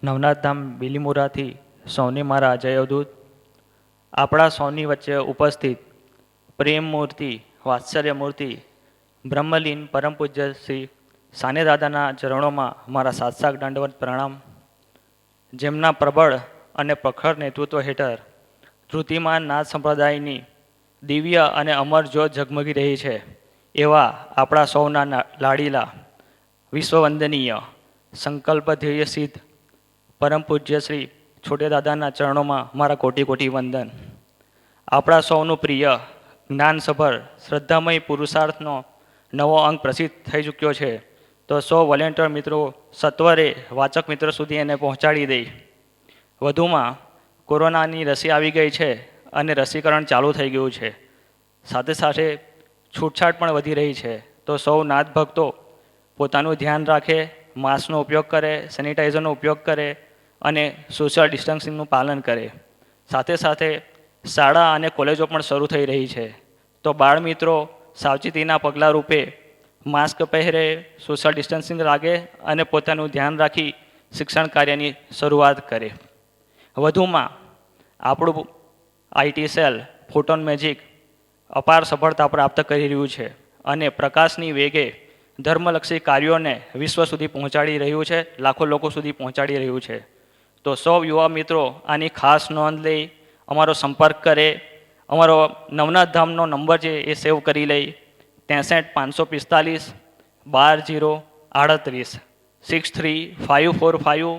નવનાથ ધામ બિલીમોરાથી સૌને મારા જય અવધૂત. આપણા સૌની વચ્ચે ઉપસ્થિત પ્રેમ મૂર્તિ, વાત્સલ્ય મૂર્તિ, બ્રહ્મલીન પરમ પૂજ્ય શ્રી સાને દાદાના ચરણોમાં મારા સાત્સાક દંડવત પ્રણામ. જેમના પ્રબળ અને પ્રખર નેતૃત્વ હેઠળ ધૃતિમાન નાથ સંપ્રદાયની દિવ્ય અને અમર જ્યોત ઝગમગી રહી છે, એવા આપણા સૌના લાડીલા, વિશ્વવંદનીય, સંકલ્પ ધ્યેય સિદ્ધ પરમ પૂજ્ય શ્રી છોટે દાદાના ચરણોમાં મારા કોટી કોટી વંદન. આપણા સૌનું પ્રિય જ્ઞાનસભર શ્રદ્ધામય પુરુષાર્થનો નવો અંક પ્રસિદ્ધ થઈ ચૂક્યો છે, તો સૌ વોલેન્ટિયર મિત્રો સત્વરે વાચક મિત્રો સુધી એને પહોંચાડી દે. વધુમાં કોરોનાની રસી આવી ગઈ છે અને રસીકરણ ચાલુ થઈ ગયું છે. સાથે સાથે છૂટછાટ પણ વધી રહી છે, તો સૌ નાથ ભક્તો પોતાનું ધ્યાન રાખે, માસ્કનો ઉપયોગ કરે, સેનિટાઈઝરનો ઉપયોગ કરે અને સોશિયલ ડિસ્ટન્સિંગનું પાલન કરે. સાથે સાથે શાળા અને કોલેજો પણ શરૂ થઈ રહી છે, તો બાળ મિત્રો સાવચેતીના પગલાં રૂપે માસ્ક પહેરે, સોશિયલ ડિસ્ટન્સિંગ રાખે અને પોતાનું ધ્યાન રાખી શિક્ષણ કાર્યની શરૂઆત કરે. વધુમાં આપણું આઈટી સેલ ફોટોન મેજિક અપાર સફળતા પ્રાપ્ત કરી રહ્યું છે અને પ્રકાશની વેગે ધર્મલક્ષી કાર્યોને વિશ્વ સુધી પહોંચાડી રહ્યું છે, લાખો લોકો સુધી પહોંચાડી રહ્યું છે. તો સૌ યુવા મિત્રો આની ખાસ નોંધ લઈ અમારો સંપર્ક કરે. અમારો નવનાથ ધામનો નંબર છે એ સેવ કરી લઈ 63 545 12 038 63 545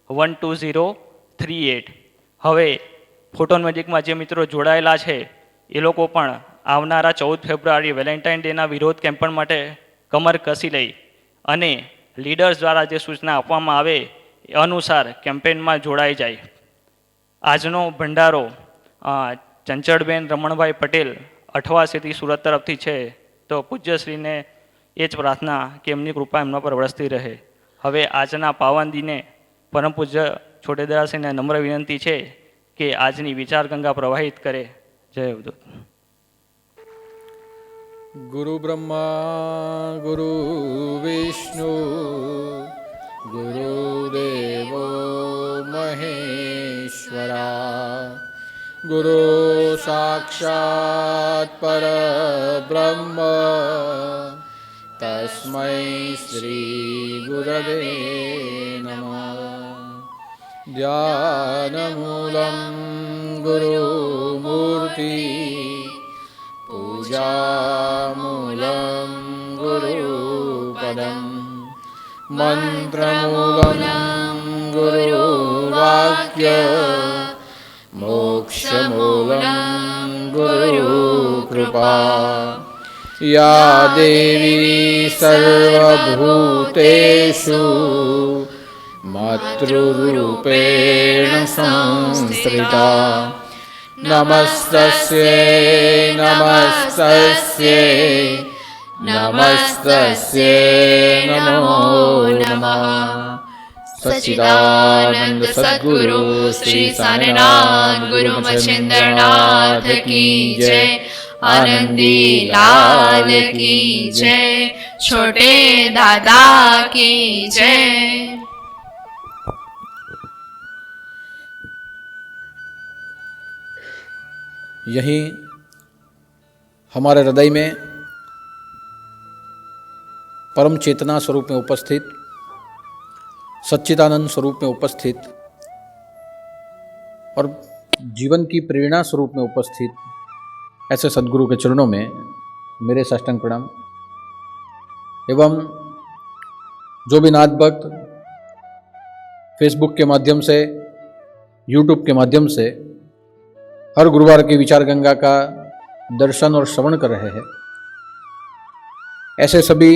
12038. હવે ફોટોન મેજિકમાં જે મિત્રો જોડાયેલા છે એ લોકો પણ આવનારા 14 ફેબ્રુઆરી વેલેન્ટાઇન ડેના વિરોધ કેમ્પેન માટે કમર કસી લઈ અને લીડર્સ દ્વારા જે સૂચના આપવામાં આવે એ અનુસાર કેમ્પેનમાં જોડાઈ જાય. આજનો ભંડારો ચંચળબેન રમણભાઈ પટેલ અઠવાસીથી સુરત તરફથી છે, તો પૂજ્યશ્રીને એ જ પ્રાર્થના કે એમની કૃપા એમના પર વરસતી રહે. હવે આજના પાવન દિને પરમ પૂજ્ય છોટેદારશ્રીને નમ્ર વિનંતી છે કે આજની વિચાર ગંગા પ્રવાહિત કરે. જય અવધૂત. ગુરુ બ્રહ્મા ગુરુ વિષ્ણુ ગુરુદેવો મહેશ્વરા ગુરુ સાક્ષાત પરબ્રહ્મ તસ્મૈ શ્રી ગુરવે નમઃ. ધ્યાનમૂલં ગુરુમૂર્તિ પૂજામૂલં ગુરુપદં મંત્રમૂલં ગુરુવાક્ય મોક્ષમૂલં ગુરુકૃપા. યા દેવી સર્વભૂતેષુ માતૃરૂપેણ સંસ્થિતા. નમસ્તસ્યૈ નમસ્તસ્યૈ નમસ્તસ્યૈ નમો નમઃ. સચ્ચિદાનંદ સદ્ગુરુ શ્રી સાનેનાથ ગુરુ મચ્છિન્દ્રનાથ કી જય. આનંદી લાલ કી જય. છોટે દાદા કી જય. यहीं हमारे हृदय में परम चेतना स्वरूप में उपस्थित, सच्चिदानंद स्वरूप में उपस्थित और जीवन की प्रेरणा स्वरूप में उपस्थित ऐसे सद्गुरु के चरणों में मेरे साष्टांग प्रणाम. एवं जो भी नाथ भक्त फेसबुक के माध्यम से, यूट्यूब के माध्यम से हर गुरुवार की विचार गंगा का दर्शन और श्रवण कर रहे हैं, ऐसे सभी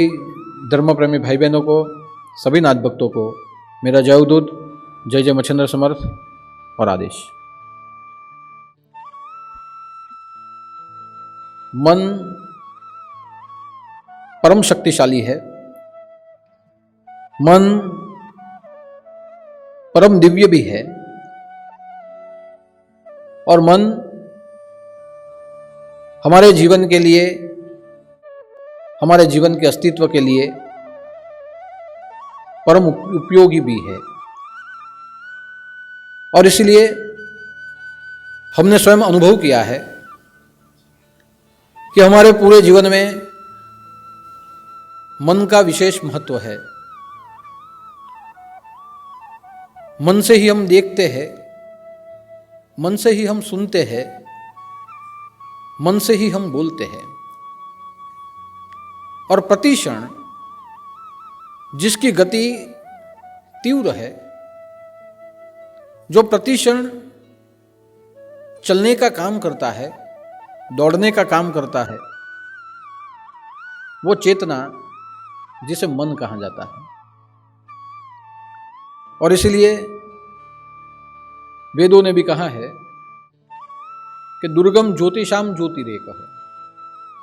धर्म प्रेमी भाई बहनों को, सभी नाथ भक्तों को मेरा जय अवधूत, जय जय मच्छिंद्र समर्थ और आदेश. मन परम शक्तिशाली है, मन परम दिव्य भी है और मन हमारे जीवन के लिए, हमारे जीवन के अस्तित्व के लिए परम उपयोगी भी है। और इसलिए हमने स्वयं अनुभव किया है कि हमारे पूरे जीवन में मन का विशेष महत्व है। मन से ही हम देखते हैं, मन से ही हम सुनते हैं, मन से ही हम बोलते हैं। और प्रतिक्षण जिसकी गति तीव्र है, जो प्रतिक्षण चलने का काम करता है, दौड़ने का काम करता है, वो चेतना जिसे मन कहा जाता है। और इसलिए वेदों ने भी कहा है कि दुर्गम ज्योतिषाम ज्योतिरेकः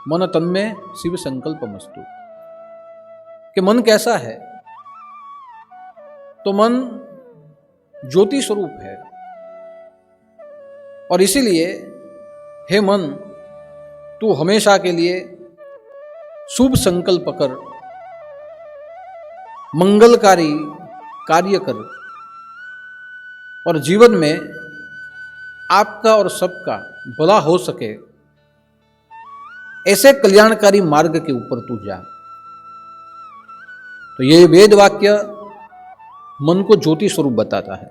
मन तन्मे शिव संकल्पमस्तु। कि मन कैसा है? तो मन ज्योति स्वरूप है। और इसीलिए हे मन, तू हमेशा के लिए शुभ संकल्प कर, मंगलकारी कार्य कर और जीवन में आपका और सबका भला हो सके, ऐसे कल्याणकारी मार्ग के ऊपर तू जा। तो ये वेद वाक्य मन को ज्योति स्वरूप बताता है।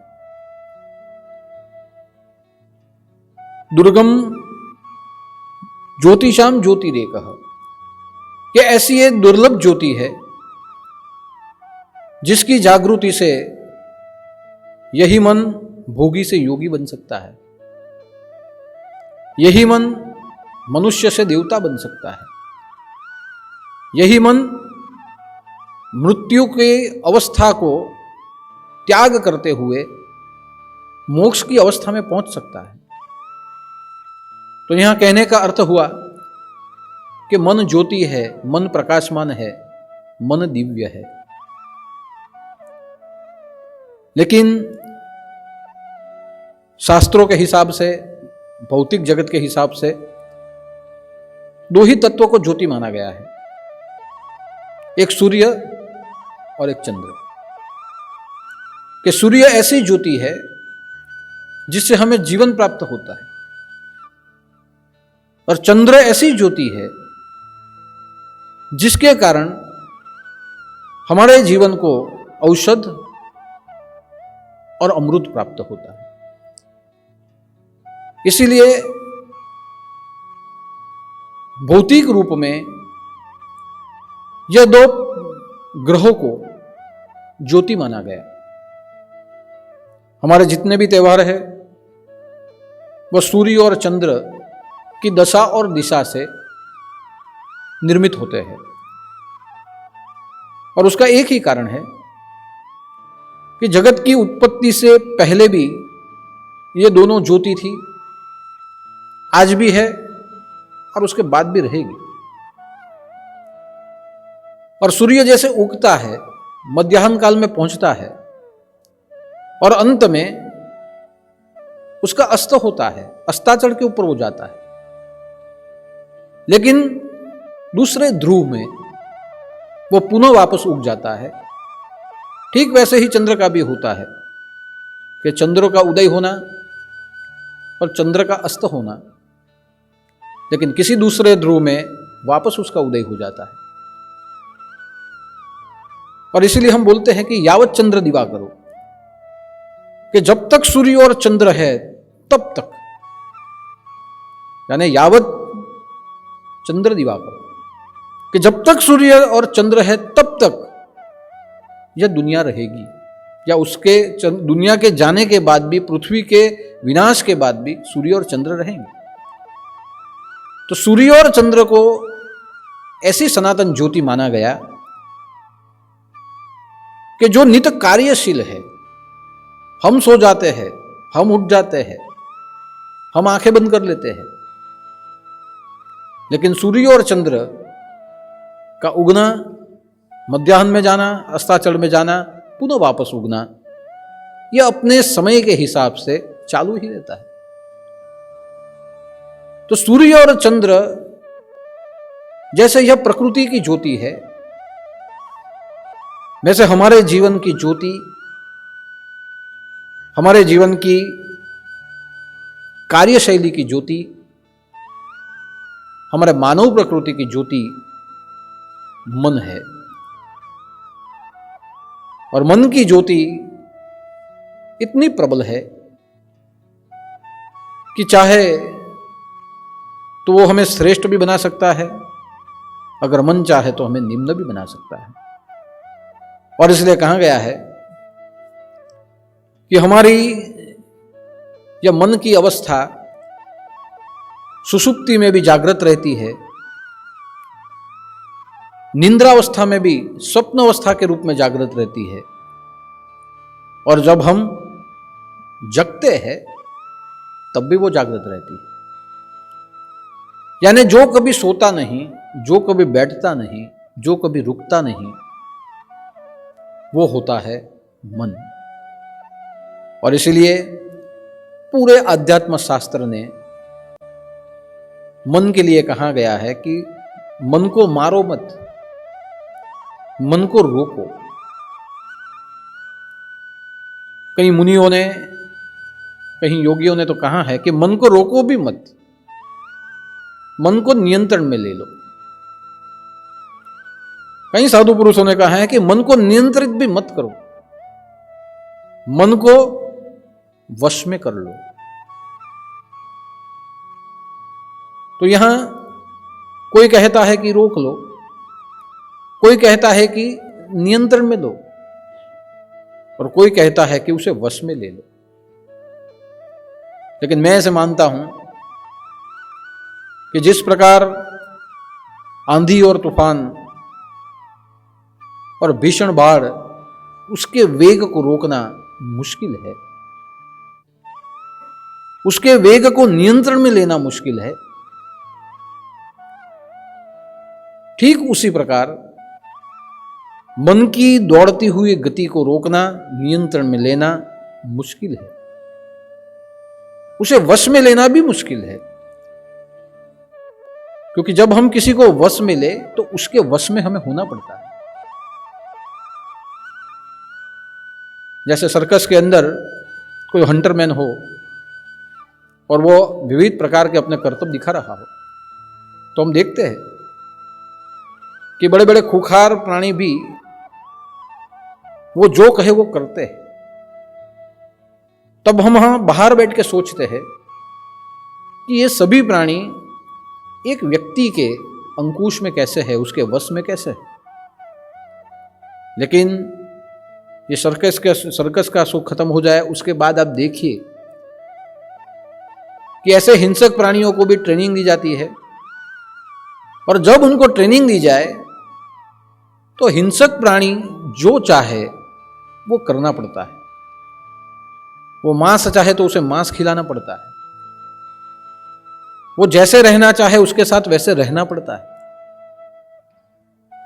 दुर्गम ज्योतिषाम ज्योतिरेकः, कि ऐसी एक दुर्लभ ज्योति है जिसकी जागृति से यही मन भोगी से योगी बन सकता है, यही मन मनुष्य से देवता बन सकता है, यही मन मृत्यु की अवस्था को त्याग करते हुए मोक्ष की अवस्था में पहुंच सकता है। तो यहां कहने का अर्थ हुआ कि मन ज्योति है, मन प्रकाशमान है, मन दिव्य है। लेकिन शास्त्रों के हिसाब से, भौतिक जगत के हिसाब से दो ही तत्वों को ज्योति माना गया है, एक सूर्य और एक चंद्र। कि सूर्य ऐसी ज्योति है जिससे हमें जीवन प्राप्त होता है, और चंद्र ऐसी ज्योति है जिसके कारण हमारे जीवन को औषध और अमृत प्राप्त होता है। इसीलिए भौतिक रूप में यह दो ग्रहों को ज्योति माना गया। हमारे जितने भी त्योहार है वह सूर्य और चंद्र की दशा और दिशा से निर्मित होते हैं। और उसका एक ही कारण है कि जगत की उत्पत्ति से पहले भी ये दोनों ज्योति थी, आज भी है और उसके बाद भी रहेगी। और सूर्य जैसे उगता है, मध्याह्न काल में पहुंचता है और अंत में उसका अस्त होता है, अस्ताचल के ऊपर वो जाता है। लेकिन दूसरे ध्रुव में वो पुनः वापस उग जाता है। ठीक वैसे ही चंद्र का भी होता है कि चंद्र का उदय होना और चंद्र का अस्त होना, लेकिन किसी दूसरे ध्रुव में वापस उसका उदय हो जाता है। और इसीलिए हम बोलते हैं कि यावत चंद्र दिवाकरो, कि जब तक सूर्य और चंद्र है तब तक, यानी यावत चंद्र दिवाकरो, कि जब तक सूर्य और चंद्र है तब तक यह दुनिया रहेगी, या उसके दुनिया के जाने के बाद भी, पृथ्वी के विनाश के बाद भी सूर्य और चंद्र रहेंगे। तो सूर्य और चंद्र को ऐसी सनातन ज्योति माना गया कि जो नित्य कार्यशील है। हम सो जाते हैं, हम उठ जाते हैं, हम आंखें बंद कर लेते हैं, लेकिन सूर्य और चंद्र का उगना, मध्याह्न में जाना, अस्ताचल में जाना, पुनः वापस उगना, यह अपने समय के हिसाब से चालू ही रहता है। तो सूर्य और चंद्र जैसे यह प्रकृति की ज्योति है, वैसे हमारे जीवन की ज्योति हमारे जीवन की कार्यशैली की ज्योति, हमारे मानव प्रकृति की ज्योति मन है। और मन की ज्योति इतनी प्रबल है कि चाहे तो वो हमें श्रेष्ठ भी बना सकता है, अगर मन चाहे तो हमें निम्न भी बना सकता है। और इसलिए कहा गया है कि हमारी यह मन की अवस्था सुषुप्ति में भी जागृत रहती है, निंद्रावस्था में भी स्वप्न अवस्था के रूप में जागृत रहती है, और जब हम जगते हैं तब भी वो जागृत रहती है। यानी जो कभी सोता नहीं, जो कभी बैठता नहीं, जो कभी रुकता नहीं, वो होता है मन। और इसलिए पूरे अध्यात्म शास्त्र ने मन के लिए कहा गया है कि मन को मारो मत, मन को रोको। कई मुनियों ने, कहीं योगियों ने तो कहा है कि मन को रोको भी मत, मन को नियंत्रण में ले लो। कई साधु पुरुषों ने कहा है कि मन को नियंत्रित भी मत करो, मन को वश में कर लो। तो यहां कोई कहता है कि रोक लो, कोई कहता है कि नियंत्रण में लो, और कोई कहता है कि उसे वश में ले लो। लेकिन मैं ऐसे मानता हूं कि जिस प्रकार आंधी और तूफान और भीषण बाढ़, उसके वेग को रोकना मुश्किल है, उसके वेग को नियंत्रण में लेना मुश्किल है, ठीक उसी प्रकार मन की दौड़ती हुई गति को रोकना, नियंत्रण में लेना मुश्किल है, उसे वश में लेना भी मुश्किल है। क्योंकि जब हम किसी को वश में ले तो उसके वश में हमें होना पड़ता है। जैसे सर्कस के अंदर कोई हंटरमैन हो और वो विविध प्रकार के अपने कर्तव्य दिखा रहा हो, तो हम देखते हैं कि बड़े बड़े खूंखार प्राणी भी वो जो कहे वो करते हैं। तब हम वहां बाहर बैठ के सोचते हैं कि ये सभी प्राणी एक व्यक्ति के अंकुश में कैसे है, उसके वश में कैसे है। लेकिन ये सर्कस का सुख खत्म हो जाए, उसके बाद आप देखिए कि ऐसे हिंसक प्राणियों को भी ट्रेनिंग दी जाती है, और जब उनको ट्रेनिंग दी जाए तो हिंसक प्राणी जो चाहे वो करना पड़ता है। वो मांस चाहे तो उसे मांस खिलाना पड़ता है, वो जैसे रहना चाहे उसके साथ वैसे रहना पड़ता है।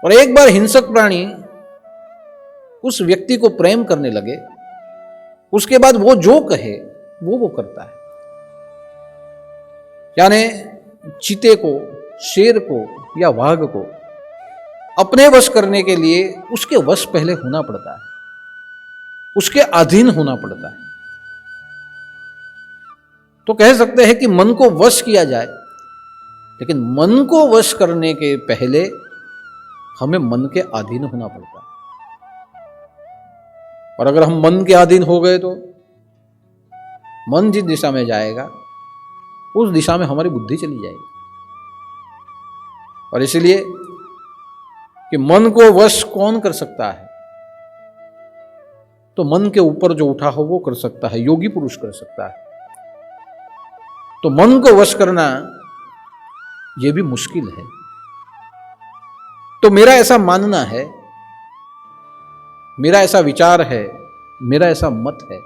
और एक बार हिंसक प्राणी उस व्यक्ति को प्रेम करने लगे, उसके बाद वो जो कहे वो करता है। यानी चीते को, शेर को या वाघ को अपने वश करने के लिए उसके वश पहले होना पड़ता है, उसके अधीन होना पड़ता है। तो कह सकते हैं कि मन को वश किया जाए, लेकिन मन को वश करने के पहले हमें मन के अधीन होना पड़ता है। और अगर हम मन के अधीन हो गए तो मन जिस दिशा में जाएगा उस दिशा में हमारी बुद्धि चली जाएगी। और इसलिए कि मन को वश कौन कर सकता है, तो मन के ऊपर जो उठा हो वो कर सकता है, योगी पुरुष कर सकता है। तो मन को वश करना यह भी मुश्किल है। तो मेरा ऐसा मानना है, मेरा ऐसा विचार है, मेरा ऐसा मत है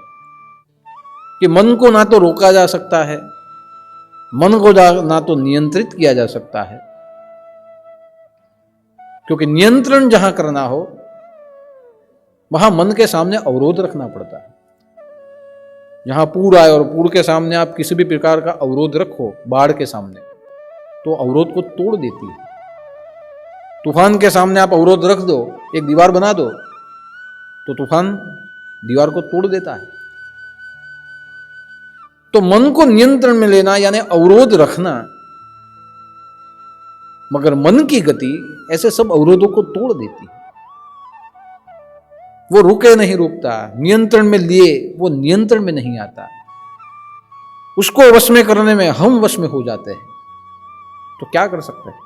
कि मन को ना तो रोका जा सकता है, मन को ना तो नियंत्रित किया जा सकता है। क्योंकि नियंत्रण जहां करना हो वहां मन के सामने अवरोध रखना पड़ता है। जहां पूर आए और पूर के सामने आप किसी भी प्रकार का अवरोध रखो, बाढ़ के सामने, तो अवरोध को तोड़ देती है। तूफान के सामने आप अवरोध रख दो, एक दीवार बना दो, तो तूफान दीवार को तोड़ देता है। तो मन को नियंत्रण में लेना यानी अवरोध रखना, मगर मन की गति ऐसे सब अवरोधों को तोड़ देती है। वो रुके नहीं रुकता, नियंत्रण में लिए वो नियंत्रण में नहीं आता, उसको वश में करने में हम वश में हो जाते हैं। तो क्या कर सकते हैं?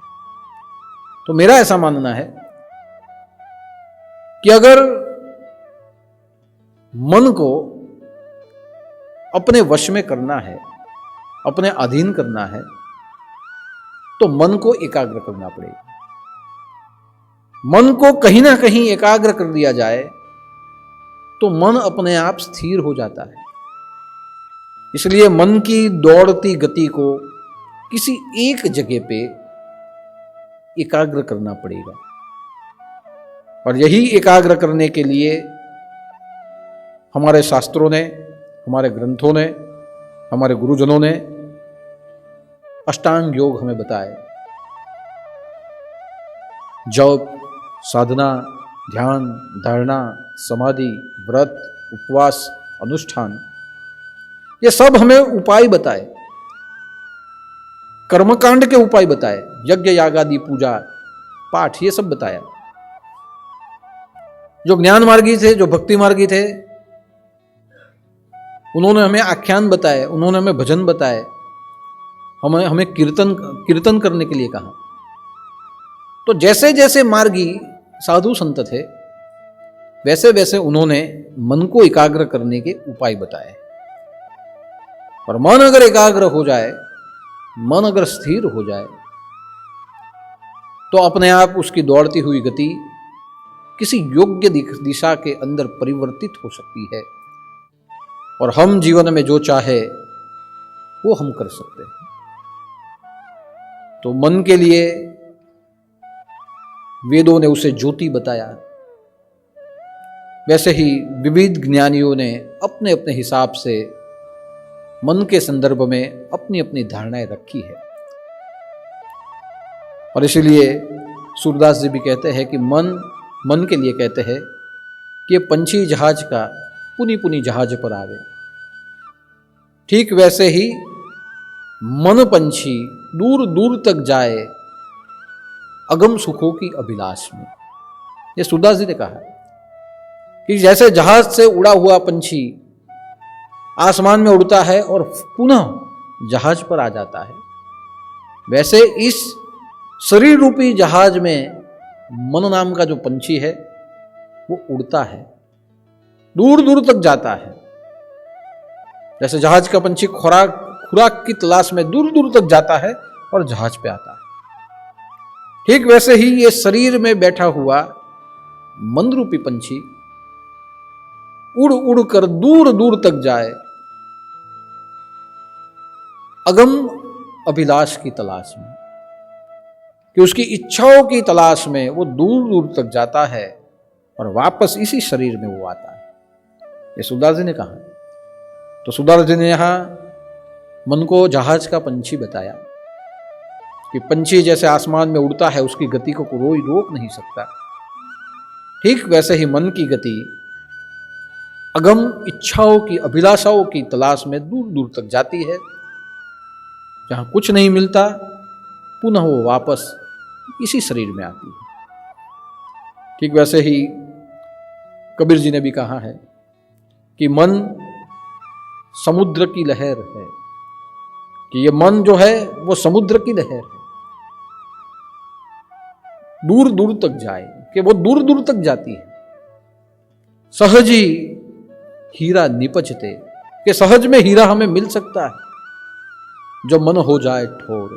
तो मेरा ऐसा मानना है कि अगर मन को अपने वश में करना है, अपने अधीन करना है, तो मन को एकाग्र करना पड़ेगा। मन को कहीं ना कहीं एकाग्र कर दिया जाए तो मन अपने आप स्थिर हो जाता है। इसलिए मन की दौड़ती गति को किसी एक जगह पे एकाग्र करना पड़ेगा। और यही एकाग्र करने के लिए हमारे शास्त्रों ने, हमारे ग्रंथों ने, हमारे गुरुजनों ने अष्टांग योग हमें बताए। जप, साधना, ध्यान, धारणा, समाधि, व्रत, उपवास, अनुष्ठान, ये सब हमें उपाय बताए, कर्मकांड के उपाय बताए, यज्ञ यागादि, पूजा पाठ, ये सब बताया। जो ज्ञान मार्गी थे, जो भक्ति मार्गी थे, उन्होंने हमें आख्यान बताए, उन्होंने हमें भजन बताए, हमें कीर्तन करने के लिए कहा। तो जैसे जैसे मार्गी साधु संत थे, वैसे वैसे उन्होंने मन को एकाग्र करने के उपाय बताए। और मन अगर एकाग्र हो जाए, मन अगर स्थिर हो जाए, तो अपने आप उसकी दौड़ती हुई गति किसी योग्य दिशा के अंदर परिवर्तित हो सकती है और हम जीवन में जो चाहे वो हम कर सकते हैं। तो मन के लिए वेदों ने उसे ज्योति बताया, वैसे ही विविध ज्ञानियों ने अपने अपने हिसाब से मन के संदर्भ में अपनी अपनी धारणाएं रखी है। और इसीलिए सूरदास जी भी कहते हैं कि मन के लिए कहते हैं कि पंछी जहाज का पुनी पुनी जहाज पर आवे। ठीक वैसे ही मन पंछी दूर दूर तक जाए अगम सुखों की अभिलाष में। ये सूरदास जी ने कहा कि जैसे जहाज से उड़ा हुआ पंछी आसमान में उड़ता है और पुनः जहाज पर आ जाता है, वैसे इस शरीर रूपी जहाज में मन नाम का जो पंछी है वो उड़ता है, दूर दूर तक जाता है। जैसे जहाज का पंछी खुराक की तलाश में दूर दूर तक जाता है और जहाज पे आता है, ठीक वैसे ही ये शरीर में बैठा हुआ मन रूपी पंछी उड़ उड़ कर दूर दूर तक जाए, अगम अभिलाष की तलाश में, कि उसकी इच्छाओं की तलाश में वो दूर दूर तक जाता है और वापस इसी शरीर में वो आता है। ये सूरदास जी ने कहा। तो सूरदास जी ने यहां मन को जहाज का पंछी बताया कि पंछी जैसे आसमान में उड़ता है, उसकी गति को कोई रोक नहीं सकता। ठीक वैसे ही मन की गति अगम इच्छाओं की, अभिलाषाओं की तलाश में दूर दूर तक जाती है। जहां कुछ नहीं मिलता, पुनः वो वापस इसी शरीर में आती है। ठीक वैसे ही कबीर जी ने भी कहा है कि मन समुद्र की लहर है, कि ये मन जो है वो समुद्र की लहर है, दूर दूर तक जाए, कि वो दूर दूर तक जाती है। सहजी हीरा निपजते, कि सहज में हीरा हमें मिल सकता है जो मन हो जाए ठोर,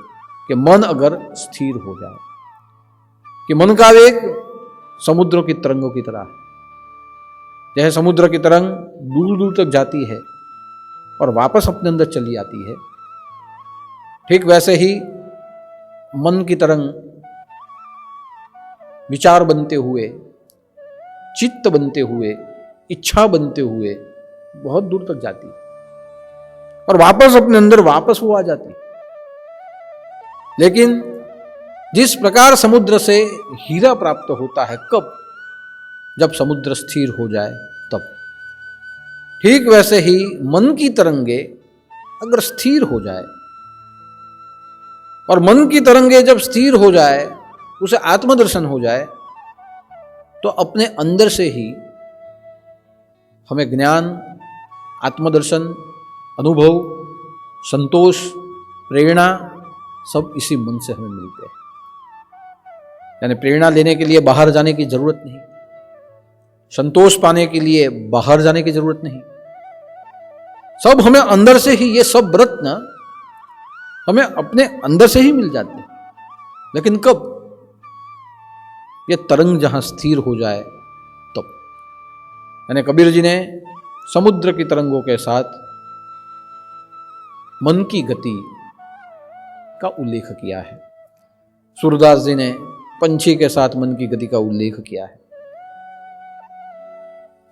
कि मन अगर स्थिर हो जाए, कि मन का वेग समुद्र की तरंगों की तरह है। जैसे समुद्र की तरंग दूर दूर तक जाती है और वापस अपने अंदर चली आती है, ठीक वैसे ही मन की तरंग विचार बनते हुए, चित्त बनते हुए, इच्छा बनते हुए बहुत दूर तक जाती है और वापस अपने अंदर वापस वो आ जाती है। लेकिन जिस प्रकार समुद्र से हीरा प्राप्त होता है, कब? जब समुद्र स्थिर हो जाए तब। ठीक वैसे ही मन की तरंगे अगर स्थिर हो जाए, और मन की तरंगे जब स्थिर हो जाए, उसे आत्मदर्शन हो जाए, तो अपने अंदर से ही हमें ज्ञान, आत्मदर्शन, अनुभव, संतोष, प्रेरणा सब इसी मन से हमें मिलते हैं। यानी प्रेरणा लेने के लिए बाहर जाने की जरूरत नहीं, संतोष पाने के लिए बाहर जाने की जरूरत नहीं, सब हमें अंदर से ही, ये सब रत्न हमें अपने अंदर से ही मिल जाते हैं। लेकिन कब? ये तरंग जहां स्थिर हो जाए तब। यानी कबीर जी ने समुद्र की तरंगों के साथ मन की गति का उल्लेख किया है। सूरदास जी ने पंछी के साथ मन की गति का उल्लेख किया है।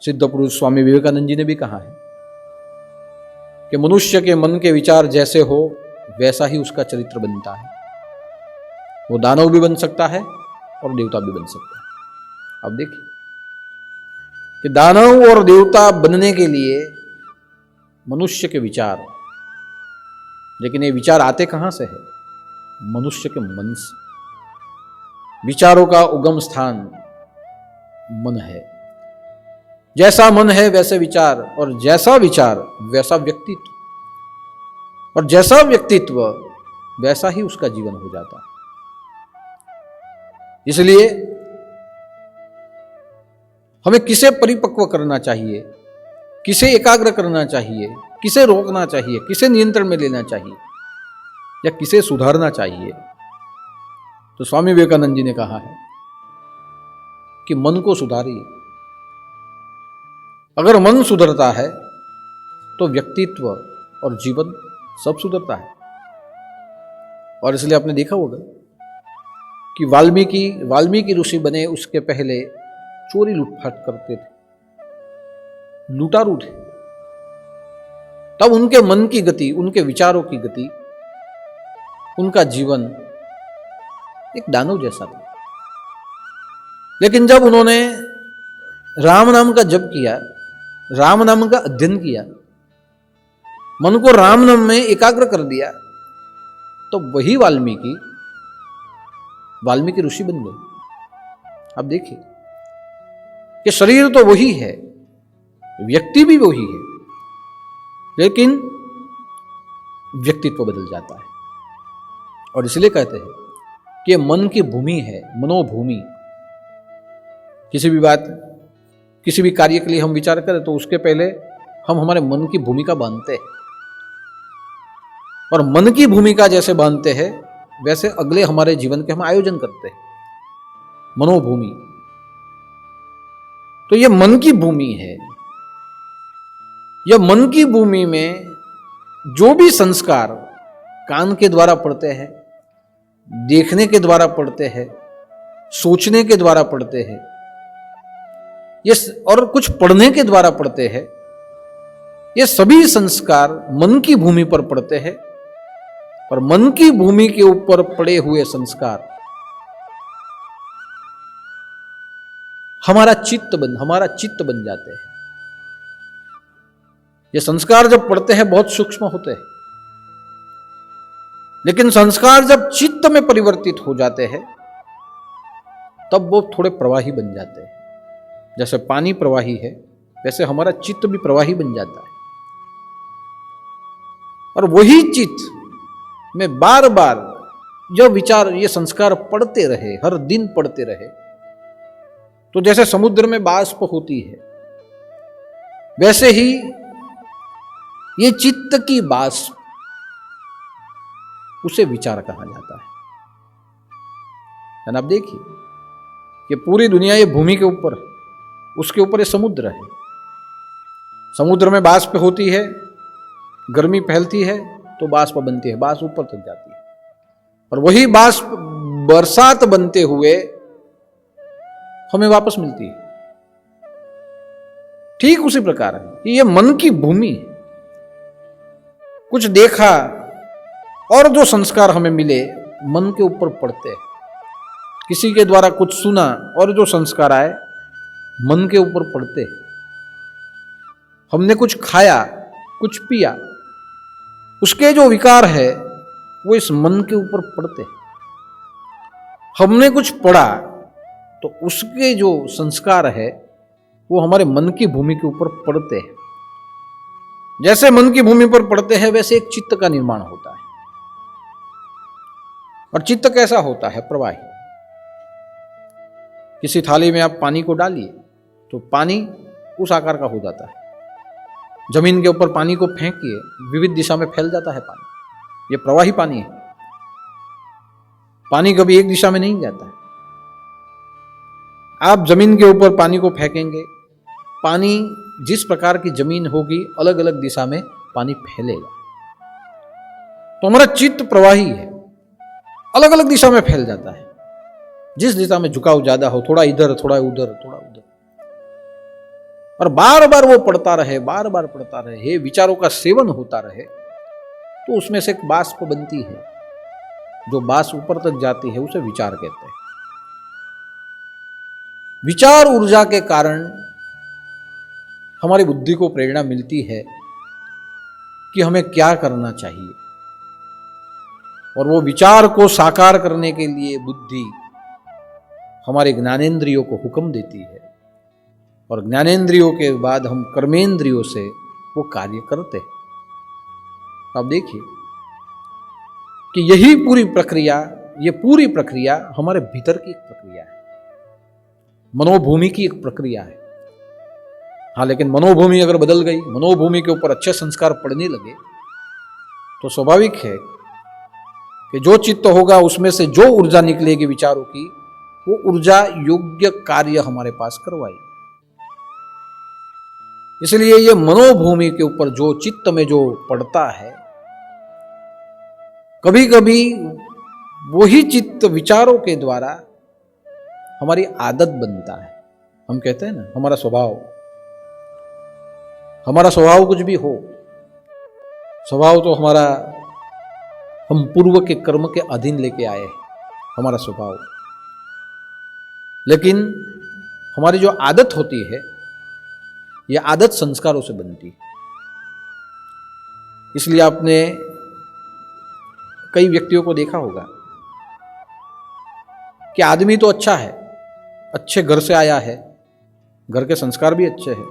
सिद्ध पुरुष स्वामी विवेकानंद जी ने भी कहा है कि मनुष्य के मन के विचार जैसे हो वैसा ही उसका चरित्र बनता है। वो दानव भी बन सकता है और देवता भी बन सकता है। अब देखिए कि दानव और देवता बनने के लिए मनुष्य के विचार, लेकिन ये विचार आते कहां से है? मनुष्य के मन से। विचारों का उगम स्थान मन है। जैसा मन है वैसे विचार, और जैसा विचार वैसा व्यक्तित्व, और जैसा व्यक्तित्व वैसा ही उसका जीवन हो जाता है। इसलिए हमें किसे परिपक्व करना चाहिए, किसे एकाग्र करना चाहिए, किसे रोकना चाहिए, किसे नियंत्रण में लेना चाहिए, या किसे सुधारना चाहिए, तो स्वामी विवेकानंद जी ने कहा है कि मन को सुधारिए। अगर मन सुधरता है तो व्यक्तित्व और जीवन सब सुधरता है। और इसलिए आपने देखा होगा कि वाल्मीकि ऋषि बने उसके पहले चोरी लूटपाट करते थे, लूटारू थे। तब उनके मन की गति, उनके विचारों की गति, उनका जीवन एक दानव जैसा था। लेकिन जब उन्होंने राम नाम का जप किया, राम नाम का अध्ययन किया, मन को राम नाम में एकाग्र कर दिया, तो वही वाल्मीकि ऋषि बन गए। अब देखिए कि शरीर तो वही है, व्यक्ति भी वही है, लेकिन व्यक्तित्व बदल जाता है। और इसलिए कहते हैं कि मन की भूमि है, मनोभूमि। किसी भी कार्य के लिए हम विचार करें तो उसके पहले हम हमारे मन की भूमिका बांधते हैं, और मन की भूमिका जैसे बांधते हैं वैसे अगले हमारे जीवन के हम आयोजन करते हैं, मनोभूमि। तो ये मन की भूमि है। यह मन की भूमि में जो भी संस्कार कान के द्वारा पड़ते हैं, देखने के द्वारा पड़ते हैं, सोचने के द्वारा पड़ते हैं, ये और कुछ पढ़ने के द्वारा पड़ते हैं, ये सभी संस्कार मन की भूमि पर पड़ते हैं। और मन की भूमि के ऊपर पड़े हुए संस्कार हमारा चित्त बन जाते हैं। ये संस्कार जब पड़ते हैं बहुत सूक्ष्म होते हैं, लेकिन संस्कार जब चित्त में परिवर्तित हो जाते हैं तब वो थोड़े प्रवाही बन जाते हैं। जैसे पानी प्रवाही है वैसे हमारा चित्त भी प्रवाही बन जाता है। और वही चित्त में बार बार जो विचार, ये संस्कार पढ़ते रहे, हर दिन पढ़ते रहे, तो जैसे समुद्र में बाष्प होती है वैसे ही ये चित्त की बाष्प, उसे विचार कहा जाता है। आप देखिए कि पूरी दुनिया ये भूमि के ऊपर, उसके ऊपर ये समुद्र है। समुद्र में बाष्प होती है, गर्मी फैलती है तो बाष्प बनती है, बाष्प ऊपर तक जाती है, और वही बाष्प बरसात बनते हुए हमें वापस मिलती है। ठीक उसी प्रकार है ये मन की भूमि है। कुछ देखा और जो संस्कार हमें मिले मन के ऊपर पड़ते हैं, किसी के द्वारा कुछ सुना और जो संस्कार आए मन के ऊपर पड़ते हैं। हमने कुछ खाया, कुछ पिया, उसके जो विकार है वो इस मन के ऊपर पड़ते हैं। हमने कुछ पढ़ा तो उसके जो संस्कार है वो हमारे मन की भूमि के ऊपर पड़ते हैं। जैसे मन की भूमि पर पड़ते हैं वैसे एक चित्त का निर्माण होता है। और चित्त कैसा होता है? प्रवाही। किसी थाली में आप पानी को डालिए तो पानी उस आकार का हो जाता है। जमीन के ऊपर पानी को फेंकिए, विविध दिशा में फैल जाता है पानी। ये प्रवाही पानी है। पानी कभी एक दिशा में नहीं जाता है। आप जमीन के ऊपर पानी को फेंकेंगे, पानी जिस प्रकार की जमीन होगी अलग अलग दिशा में पानी फैलेगा। तो हमारा चित्त प्रवाही है, अलग अलग दिशा में फैल जाता है। जिस दिशा में झुकाव ज्यादा हो, थोड़ा इधर थोड़ा उधर थोड़ा उधर, और बार बार वो पढ़ता रहे, बार बार पढ़ता रहे, विचारों का सेवन होता रहे, तो उसमें से एक बाष्प बनती है। जो बाष्प ऊपर तक जाती है उसे विचार कहते हैं। विचार ऊर्जा के कारण हमारी बुद्धि को प्रेरणा मिलती है कि हमें क्या करना चाहिए। और वो विचार को साकार करने के लिए बुद्धि हमारे ज्ञानेंद्रियों को हुक्म देती है, और ज्ञानेंद्रियों के बाद हम कर्मेंद्रियों से वो कार्य करते हैं। आप देखिए कि यही पूरी प्रक्रिया, ये पूरी प्रक्रिया हमारे भीतर की एक प्रक्रिया है, मनोभूमि की एक प्रक्रिया है। हाँ, लेकिन मनोभूमि अगर बदल गई, मनोभूमि के ऊपर अच्छे संस्कार पड़ने लगे, तो स्वाभाविक है कि जो चित्त होगा उसमें से जो ऊर्जा निकलेगी विचारों की, वो ऊर्जा योग्य कार्य हमारे पास करवाई। इसलिए ये मनोभूमि के ऊपर जो चित्त में जो पड़ता है, कभी कभी वही चित्त विचारों के द्वारा हमारी आदत बनता है। हम कहते हैं ना, हमारा स्वभाव कुछ भी हो, स्वभाव तो हमारा, हम पूर्व के कर्म के अधीन लेके आए हैं हमारा स्वभाव। लेकिन हमारी जो आदत होती है, यह आदत संस्कारों से बनती है। इसलिए आपने कई व्यक्तियों को देखा होगा कि आदमी तो अच्छा है, अच्छे घर से आया है, घर के संस्कार भी अच्छे हैं,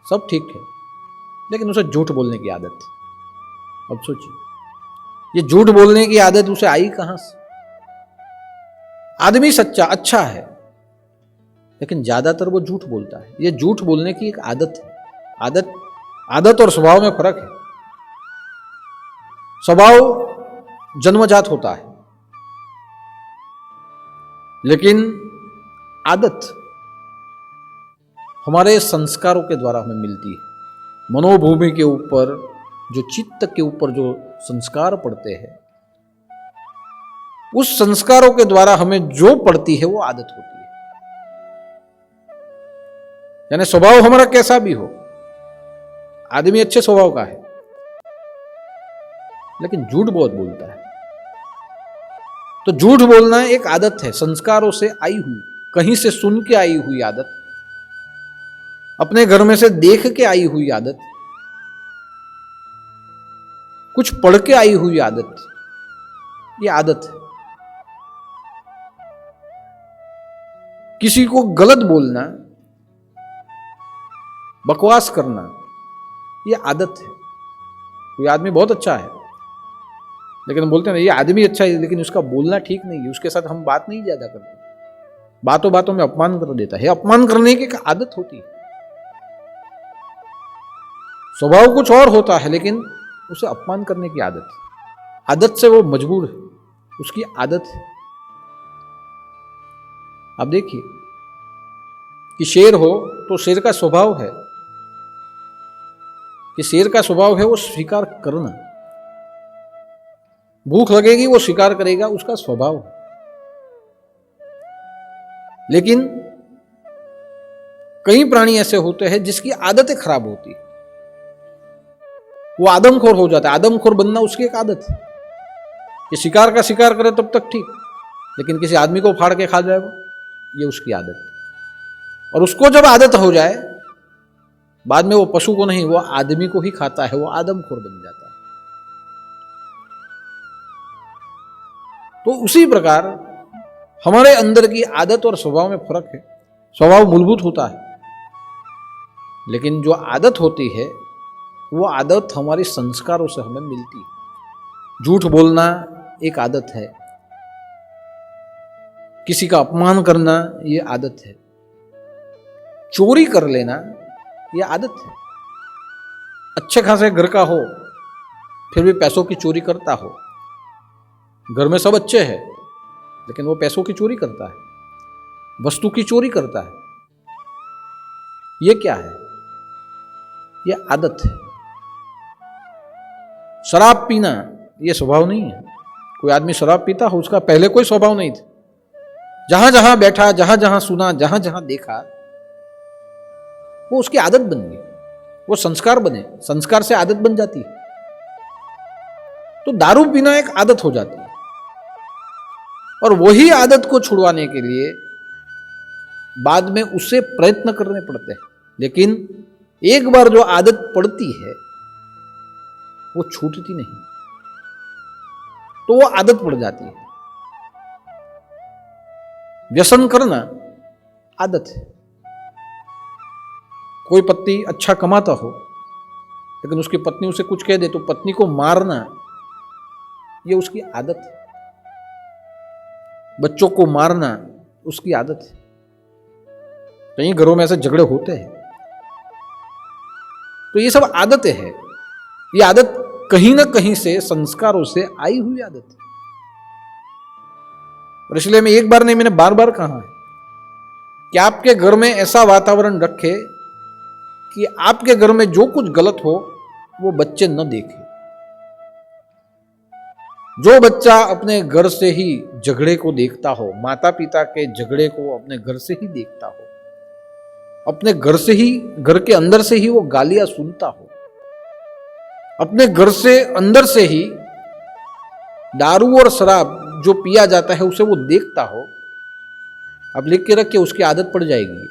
सब ठीक है, लेकिन उसे झूठ बोलने की आदत। अब सोचिए, ये झूठ बोलने की आदत उसे आई कहां से? आदमी सच्चा अच्छा है, लेकिन ज्यादातर वो झूठ बोलता है। ये झूठ बोलने की एक आदत है। आदत और स्वभाव में फर्क है। स्वभाव जन्मजात होता है, लेकिन आदत हमारे संस्कारों के द्वारा हमें मिलती है। मनोभूमि के ऊपर जो चित्त के ऊपर जो संस्कार पड़ते हैं, उस संस्कारों के द्वारा हमें जो पड़ती है वो आदत होती है। यानी स्वभाव हमारा कैसा भी हो, आदमी अच्छे स्वभाव का है, लेकिन झूठ बहुत बोलता है। तो झूठ बोलना एक आदत है, संस्कारों से आई हुई, कहीं से सुन के आई हुई आदत, अपने घर में से देख के आई हुई आदत, कुछ पढ़ के आई हुई आदत। ये आदत है। किसी को गलत बोलना, बकवास करना, ये आदत है। कोई आदमी बहुत अच्छा है, लेकिन हम बोलते हैं ना, ये आदमी अच्छा है, लेकिन उसका बोलना ठीक नहीं है, उसके साथ हम बात नहीं ज्यादा करते, बातों बातों में अपमान कर देता है। अपमान करने की एक आदत होती है। स्वभाव कुछ और होता है, लेकिन उसे अपमान करने की आदत, आदत से वो मजबूर है, उसकी आदत है। आप देखिए कि शेर हो तो शेर का स्वभाव है कि शेर का स्वभाव है वो स्वीकार करना, भूख लगेगी वो स्वीकार करेगा, उसका स्वभाव है। लेकिन कई प्राणी ऐसे होते हैं जिसकी आदतें खराब होती, वो आदमखोर हो जाता है। आदमखोर बनना उसकी एक आदत है कि शिकार का शिकार करे तब तक ठीक, लेकिन किसी आदमी को फाड़ के खा जाए वो, ये उसकी आदत है। और उसको जब आदत हो जाए, बाद में वो पशु को नहीं, वो आदमी को ही खाता है, वो आदमखोर बन जाता है। तो उसी प्रकार हमारे अंदर की आदत और स्वभाव में फर्क है। स्वभाव मूलभूत होता है, लेकिन जो आदत होती है वो आदत हमारे संस्कारों से हमें मिलती है। झूठ बोलना एक आदत है, किसी का अपमान करना ये आदत है, चोरी कर लेना ये आदत है। अच्छे खासे घर का हो फिर भी पैसों की चोरी करता हो, घर में सब अच्छे हैं लेकिन वो पैसों की चोरी करता है, वस्तु की चोरी करता है, ये क्या है? ये आदत है। शराब पीना ये स्वभाव नहीं है। कोई आदमी शराब पीता हो, उसका पहले कोई स्वभाव नहीं था। जहां जहां बैठा, जहां जहां सुना, जहां जहां देखा, वो उसकी आदत बन गई, वो संस्कार बने। संस्कार से आदत बन जाती है। तो दारू पीना एक आदत हो जाती है, और वही आदत को छुड़वाने के लिए बाद में उससे प्रयत्न करने पड़ते हैं। लेकिन एक बार जो आदत पड़ती है वो छूटती नहीं, तो वो आदत पड़ जाती है। व्यसन करना आदत है। कोई पति अच्छा कमाता हो लेकिन उसकी पत्नी उसे कुछ कह दे तो पत्नी को मारना, ये उसकी आदत है। बच्चों को मारना उसकी आदत है। कई घरों में ऐसे झगड़े होते हैं। तो ये सब आदतें हैं। ये आदत कहीं ना कहीं से संस्कारों से आई हुई आदत है। और इसलिए मैं एक बार नहीं, मैंने बार बार कहा है कि आपके घर में ऐसा वातावरण रखे कि आपके घर में जो कुछ गलत हो वो बच्चे न देखें। जो बच्चा अपने घर से ही झगड़े को देखता हो, माता पिता के झगड़े को अपने घर से ही देखता हो, अपने घर से ही, घर के अंदर से ही वो गालियां सुनता हो, अपने घर से अंदर से ही दारू और शराब जो पिया जाता है उसे वो देखता हो, अब लिख के रख के उसकी आदत पड़ जाएगी।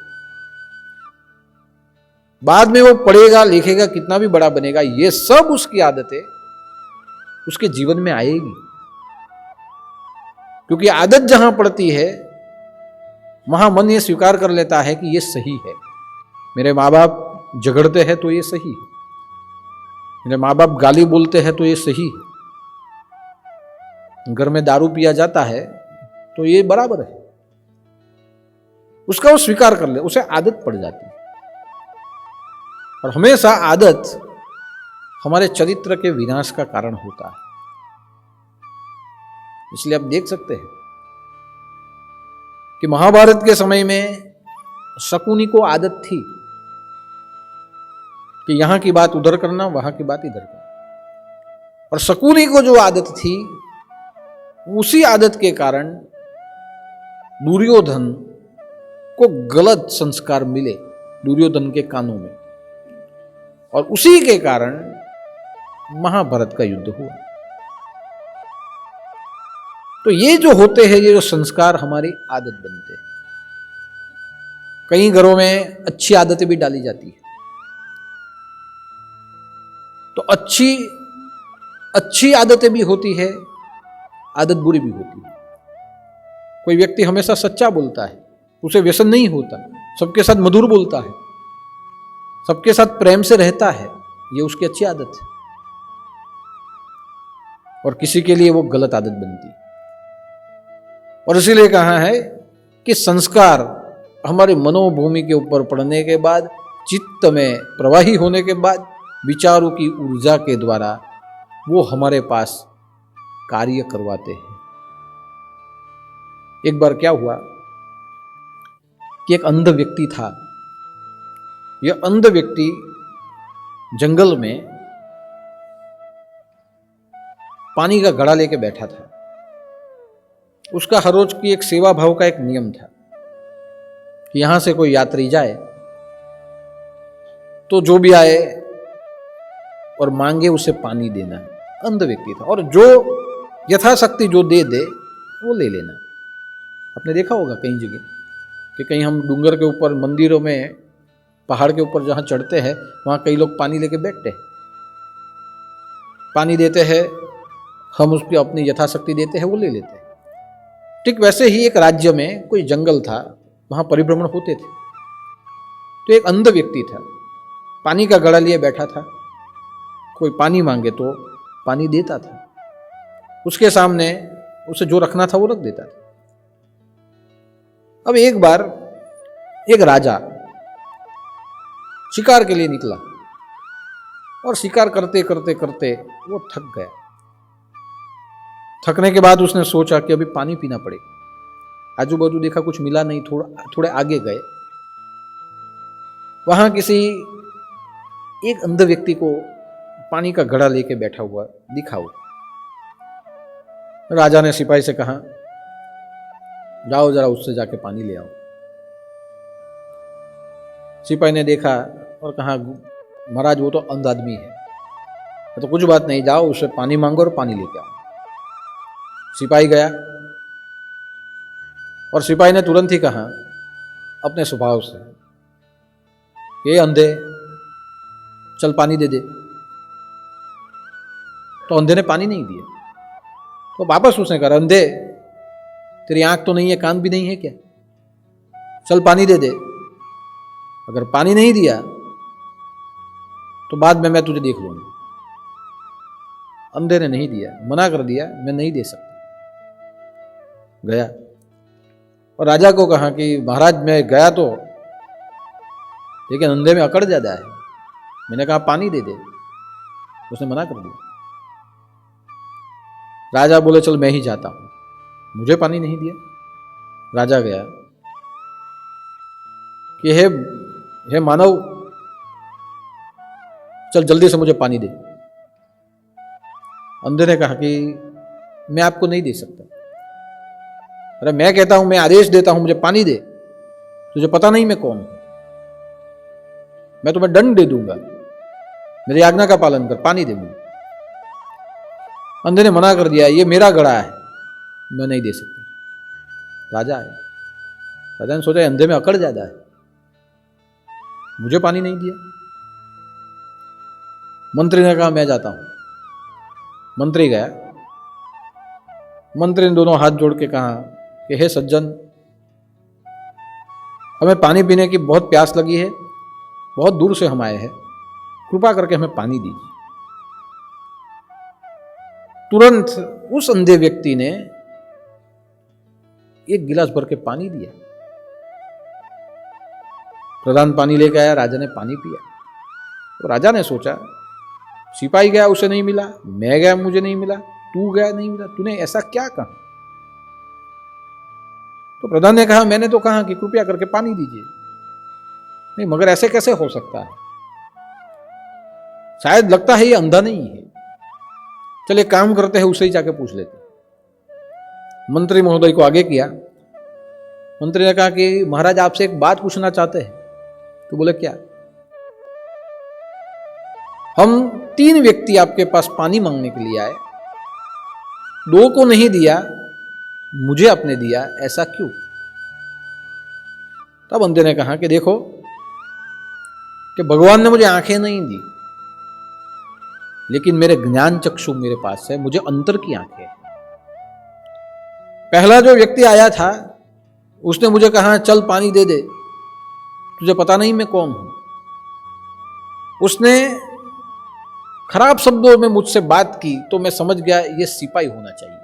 बाद में वो पढ़ेगा लिखेगा, कितना भी बड़ा बनेगा, ये सब उसकी आदतें उसके जीवन में आएगी। क्योंकि आदत जहां पड़ती है वहां मन ये स्वीकार कर लेता है कि ये सही है। मेरे माँ बाप झगड़ते हैं तो ये सही है, मेरे माँ बाप गाली बोलते हैं तो ये सही है, घर में दारू पिया जाता है तो ये बराबर है। उसका वो स्वीकार कर ले, उसे आदत पड़ जाती है। और हमेशा आदत हमारे चरित्र के विनाश का कारण होता है। इसलिए आप देख सकते हैं कि महाभारत के समय में शकुनी को आदत थी कि यहां की बात उधर करना, वहां की बात इधर करना। और शकुनी को जो आदत थी, उसी आदत के कारण दुर्योधन को गलत संस्कार मिले दुर्योधन के कानों में, और उसी के कारण महाभारत का युद्ध हुआ। तो ये जो होते हैं, ये जो संस्कार हमारी आदत बनते हैं। कई घरों में अच्छी आदतें भी डाली जाती है। तो अच्छी आदतें भी होती है, आदत बुरी भी होती है। कोई व्यक्ति हमेशा सच्चा बोलता है, उसे व्यसन नहीं होता, सबके साथ मधुर बोलता है, सबके साथ प्रेम से रहता है, ये उसकी अच्छी आदत है। और किसी के लिए वो गलत आदत बनती है। और इसीलिए कहा है कि संस्कार हमारे मनोभूमि के ऊपर पड़ने के बाद, चित्त में प्रवाही होने के बाद, विचारों की ऊर्जा के द्वारा वो हमारे पास कार्य करवाते हैं। एक बार क्या हुआ कि एक अंध व्यक्ति था। यह अंध व्यक्ति जंगल में पानी का घड़ा लेके बैठा था। उसका हर रोज की एक सेवा भाव का एक नियम था कि यहां से कोई यात्री जाए तो जो भी आए और मांगे उसे पानी देना। अंध व्यक्ति था, और जो यथाशक्ति जो दे दे वो ले लेना। आपने देखा होगा कई जगह कि कहीं हम डूंगर के ऊपर, मंदिरों में, पहाड़ के ऊपर जहां चढ़ते हैं, वहां कई लोग पानी लेके बैठते हैं, पानी देते हैं, हम उसकी अपनी यथाशक्ति देते हैं, वो ले लेते हैं। ठीक वैसे ही एक राज्य में कोई जंगल था, वहां परिभ्रमण होते थे। तो एक अंध व्यक्ति था, पानी का घड़ा लिए बैठा था। कोई पानी मांगे तो पानी देता था, उसके सामने उसे जो रखना था वो रख देता था। अब एक बार एक राजा शिकार के लिए निकला और शिकार करते करते करते वो थक गया। थकने के बाद उसने सोचा कि अभी पानी पीना पड़ेगा। आजू बाजू देखा, कुछ मिला नहीं। थोड़े आगे गए, वहां किसी एक अंध व्यक्ति को पानी का घड़ा लेके बैठा हुआ दिखा हुआ। राजा ने सिपाही से कहा, जाओ जरा उससे जाके पानी ले आओ। सिपाही ने देखा और कहा, महाराज वो तो अंध आदमी है, तो कुछ बात नहीं, जाओ उससे पानी मांगो और पानी लेके आओ। सिपाही गया और सिपाही ने तुरंत ही कहा अपने स्वभाव से, ये अंधे, चल पानी दे दे। तो अंधे ने पानी नहीं दिया। तो वापस उसने कहा, अंधे तेरी आंख तो नहीं है, कान भी नहीं है क्या, चल पानी दे दे। अगर पानी नहीं दिया तो बाद में मैं तुझे देख लूंगा। अंधे ने नहीं दिया, मना कर दिया, मैं नहीं दे सकता। गया और राजा को कहा कि महाराज मैं गया तो, लेकिन अंधे में अकड़ ज्यादा है। मैंने कहा पानी दे दे, उसने मना कर दिया। राजा बोले चल मैं ही जाता हूं, मुझे पानी नहीं दिया। राजा गया कि हे मानव, चल जल्दी से मुझे पानी दे। अंधे ने कहा कि मैं आपको नहीं दे सकता। अरे मैं कहता हूं, मैं आदेश देता हूं मुझे पानी दे, तुझे पता नहीं मैं कौन हूं, मैं तुम्हें दंड दे दूंगा, मेरी आज्ञा का पालन कर, पानी दे मुझे। अंधे ने मना कर दिया, ये मेरा घड़ा है, मैं नहीं दे सकता। राजा है, राजा ने सोचा अंधे में अकड़ ज्यादा है, मुझे पानी नहीं दिया। मंत्री ने कहा मैं जाता हूं। मंत्री गया। मंत्री ने दोनों हाथ जोड़ के कहा कि हे सज्जन, हमें पानी पीने की बहुत प्यास लगी है, बहुत दूर से हम आए हैं, कृपा करके हमें पानी दीजिए। तुरंत उस अंधे व्यक्ति ने एक गिलास भर के पानी दिया। प्रधान पानी लेके आया, राजा ने पानी पिया। तो राजा ने सोचा, सिपाही गया उसे नहीं मिला, मैं गया मुझे नहीं मिला, तू गया नहीं मिला, तूने ऐसा क्या कहा? तो प्रधान ने कहा, मैंने तो कहा कि कृपया करके पानी दीजिए। नहीं, मगर ऐसे कैसे हो सकता है? शायद लगता है ये अंधा नहीं है। चलिए काम करते हैं, उसे ही जाके पूछ लेते। मंत्री महोदय को आगे किया। मंत्री ने कहा कि महाराज आपसे एक बात पूछना चाहते हैं। तो बोले क्या? हम 3 व्यक्ति आपके पास पानी मांगने के लिए आए, 2 को नहीं दिया, मुझे आपने दिया, ऐसा क्यों? तब अंधे ने कहा कि देखो कि भगवान ने मुझे आंखें नहीं दी, लेकिन मेरे ज्ञान चक्षु मेरे पास है, मुझे अंतर की आंखें हैं। पहला जो व्यक्ति आया था उसने मुझे कहा चल पानी दे दे, तुझे पता नहीं मैं कौन हूं। उसने खराब शब्दों में मुझसे बात की तो मैं समझ गया ये सिपाही होना चाहिए।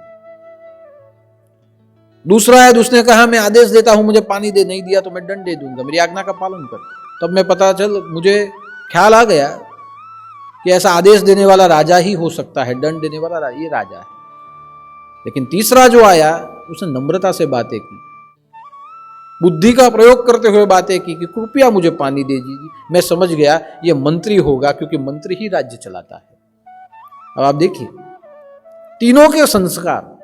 दूसरा है, उसने कहा मैं आदेश देता हूं मुझे पानी दे, नहीं दिया तो मैं दंड दे दूंगा, मेरी आज्ञा का पालन कर। तब मैं पता चल, मुझे ख्याल आ गया कि ऐसा आदेश देने वाला राजा ही हो सकता है, दंड देने वाला ये राजा है। लेकिन तीसरा जो आया उसने नम्रता से बातें की, बुद्धि का प्रयोग करते हुए बातें की कि कृपया मुझे पानी दे दीजिए। मैं समझ गया ये मंत्री होगा, क्योंकि मंत्री ही राज्य चलाता है। अब आप देखिए तीनों के संस्कार।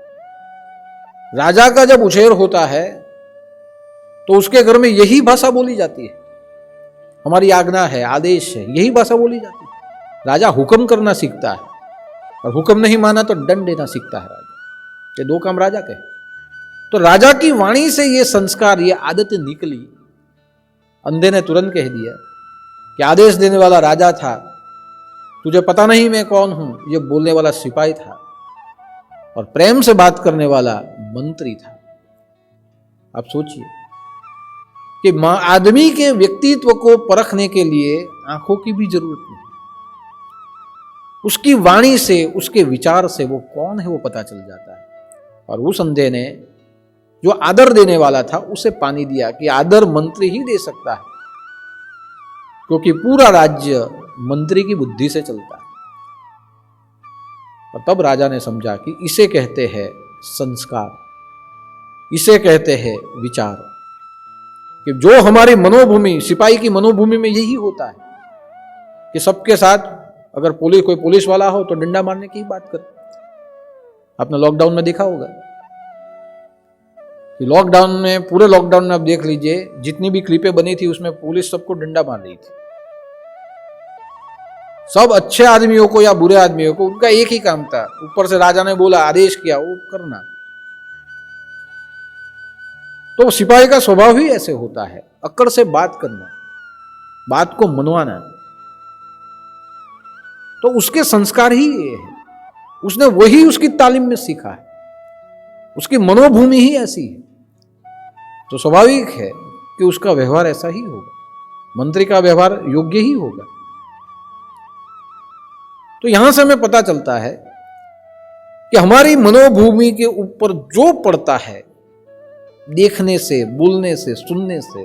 राजा का जब उछेर होता है तो उसके घर में यही भाषा बोली जाती है, हमारी आज्ञा है, आदेश है, यही भाषा बोली जाती है। राजा हुक्म करना सीखता है, और हुक्म नहीं माना तो दंड देना सीखता है राजा। ये 2 काम राजा के। तो राजा की वाणी से ये संस्कार, ये आदतें निकली। अंधे ने तुरंत कह दिया कि आदेश देने वाला राजा था, तुझे पता नहीं मैं कौन हूं, ये बोलने वाला सिपाही था, और प्रेम से बात करने वाला मंत्री था। आप सोचिए कि आदमी के व्यक्तित्व को परखने के लिए आंखों की भी जरूरत नहीं, उसकी वाणी से, उसके विचार से वो कौन है वो पता चल जाता है। और उस अंधे ने जो आदर देने वाला था उसे पानी दिया कि आदर मंत्री ही दे सकता है, क्योंकि पूरा राज्य मंत्री की बुद्धि से चलता है। और तब राजा ने समझा कि इसे कहते हैं संस्कार, इसे कहते हैं विचार, कि जो हमारी मनोभूमि, सिपाही की मनोभूमि में यही होता है कि सबके साथ, अगर कोई पुलिस वाला हो तो डंडा मारने की ही बात कर। आपने लॉकडाउन में देखा होगा कि पूरे लॉकडाउन में आप देख लीजिए, जितनी भी क्लिपें बनी थी उसमें पुलिस सबको डंडा मार रही थी। सब अच्छे आदमियों को या बुरे आदमियों को, उनका एक ही काम था, ऊपर से राजा ने बोला, आदेश किया, वो करना। तो सिपाही का स्वभाव ही ऐसे होता है, अक्कड़ से बात करना, बात को मनवाना। तो उसके संस्कार ही ये है, उसने वही उसकी तालीम में सीखा है, उसकी मनोभूमि ही ऐसी है। तो स्वाभाविक है कि उसका व्यवहार ऐसा ही होगा, मंत्री का व्यवहार योग्य ही होगा। तो यहां से हमें पता चलता है कि हमारी मनोभूमि के ऊपर जो पड़ता है, देखने से, बोलने से, सुनने से,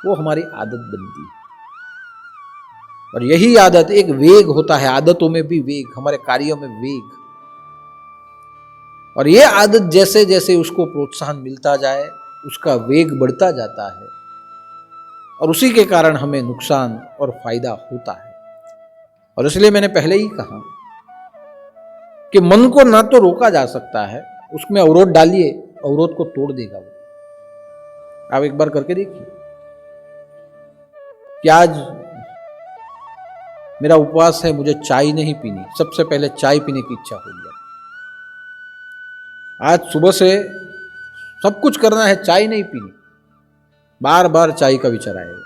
वो हमारी आदत बनती है। और यही आदत एक वेग होता है, आदतों में भी वेग, हमारे कार्यों में वेग। और ये आदत जैसे जैसे उसको प्रोत्साहन मिलता जाए, उसका वेग बढ़ता जाता है, और उसी के कारण हमें नुकसान और फायदा होता है। और इसलिए मैंने पहले ही कहा कि मन को ना तो रोका जा सकता है, उसमें अवरोध डालिए, अवरोध को तोड़ देगा वो। आप एक बार करके देखिए कि आज मेरा उपवास है, मुझे चाय नहीं पीनी, सबसे पहले चाय पीने की इच्छा हो गया। आज सुबह से सब कुछ करना है, चाय नहीं पीनी, बार बार चाय का विचार आएगा।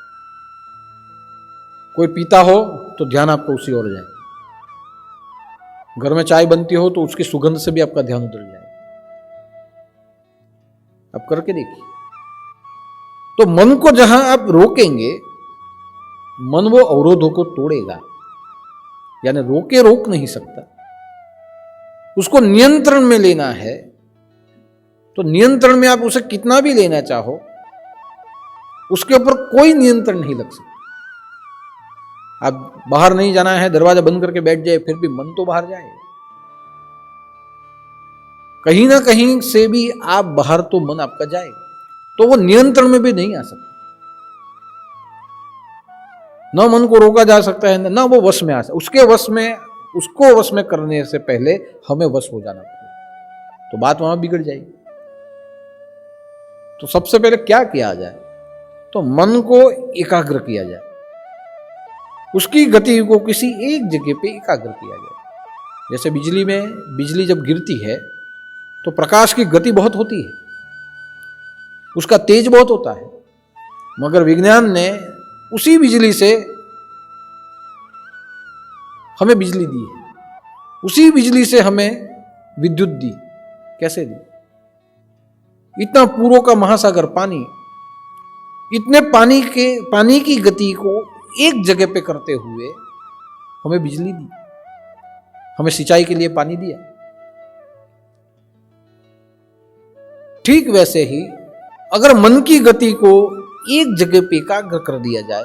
कोई पीता हो तो ध्यान आपको उसी ओर जाए, घर में चाय बनती हो तो उसकी सुगंध से भी आपका ध्यान उतर जाए। आप करके देखिए। तो मन को जहां आप रोकेंगे, मन वो अवरोधों को तोड़ेगा, यानी रोक नहीं सकता। उसको नियंत्रण में लेना है, तो नियंत्रण में आप उसे कितना भी लेना चाहो, उसके ऊपर कोई नियंत्रण नहीं लग सकता। आप बाहर नहीं जाना है, दरवाजा बंद करके बैठ जाए, फिर भी मन तो बाहर जाए। कहीं ना कहीं से भी आप बाहर तो मन आपका जाएगा, तो वो नियंत्रण में भी नहीं आ सकता। ना मन को रोका जा सकता है, ना वो वश में आ सकता। उसको वश में करने से पहले हमें वश हो जाना पड़ेगा, तो बात वहां बिगड़ जाएगी। तो सबसे पहले क्या किया जाए, तो मन को एकाग्र किया जाए, उसकी गति को किसी एक जगह पे एकाग्र किया जाए। जैसे बिजली जब गिरती है तो प्रकाश की गति बहुत होती है, उसका तेज बहुत होता है, मगर विज्ञान ने उसी बिजली से हमें बिजली दी है, उसी बिजली से हमें विद्युत दी। कैसे दी? इतना पूर्व का महासागर पानी, इतने पानी की गति को एक जगह पे करते हुए हमें बिजली दी, हमें सिंचाई के लिए पानी दिया। ठीक वैसे ही अगर मन की गति को एक जगह पे एकाग्र कर दिया जाए,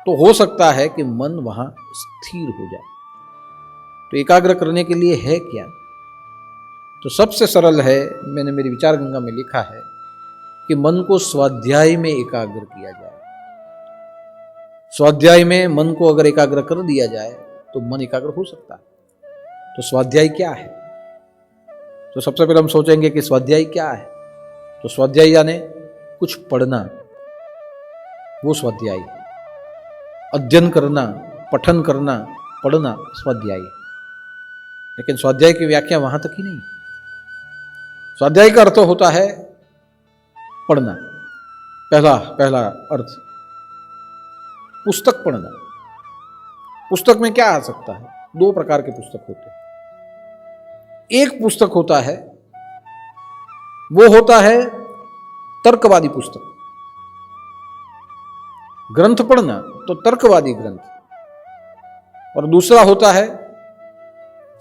तो हो सकता है कि मन वहां स्थिर हो जाए। तो एकाग्र करने के लिए है क्या? तो सबसे सरल है, मैंने मेरी विचार गंगा में लिखा है कि मन को स्वाध्याय में एकाग्र किया जाए। स्वाध्याय में मन को अगर एकाग्र कर दिया जाए तो मन एकाग्र हो सकता है। तो स्वाध्याय क्या है? तो सबसे पहले हम सोचेंगे कि स्वाध्याय क्या है। तो स्वाध्याय यानी कुछ पढ़ना, वो स्वाध्याय है। अध्ययन करना, पठन करना, पढ़ना स्वाध्याय है। लेकिन स्वाध्याय की व्याख्या वहां तक ही नहीं। स्वाध्याय का अर्थ होता है पढ़ना। पहला अर्थ पुस्तक पढ़ना। पुस्तक में क्या आ सकता है? दो प्रकार के पुस्तक होते हैं। एक पुस्तक होता है वो होता है तर्कवादी पुस्तक। ग्रंथ पढ़ना तो तर्कवादी ग्रंथ, और दूसरा होता है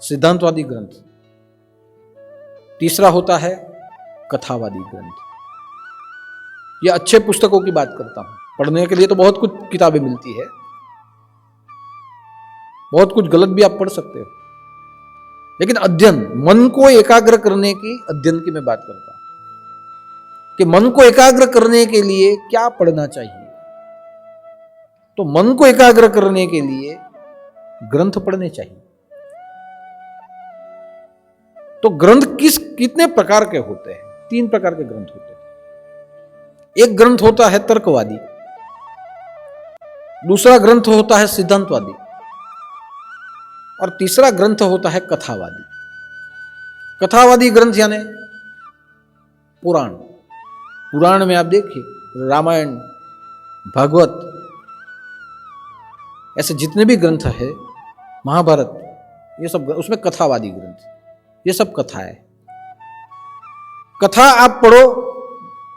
सिद्धांतवादी ग्रंथ, तीसरा होता है कथावादी ग्रंथ। ये अच्छे पुस्तकों की बात करता हूं। पढ़ने के लिए तो बहुत कुछ किताबें मिलती है, बहुत कुछ गलत भी आप पढ़ सकते हो, लेकिन अध्ययन, मन को एकाग्र करने की अध्ययन की मैं बात करता हूं कि मन को एकाग्र करने के लिए क्या पढ़ना चाहिए। तो मन को एकाग्र करने के लिए ग्रंथ पढ़ने चाहिए। तो ग्रंथ कितने प्रकार के होते हैं? 3 प्रकार के ग्रंथ होते हैं। एक ग्रंथ होता है तर्कवादी, दूसरा ग्रंथ होता है सिद्धांतवादी, और तीसरा ग्रंथ होता है कथावादी। कथावादी ग्रंथ यानी पुराण। पुराण में आप देखिए रामायण, भागवत, ऐसे जितने भी ग्रंथ है, महाभारत, ये सब उसमें कथावादी ग्रंथ, ये सब कथा है। कथा आप पढ़ो,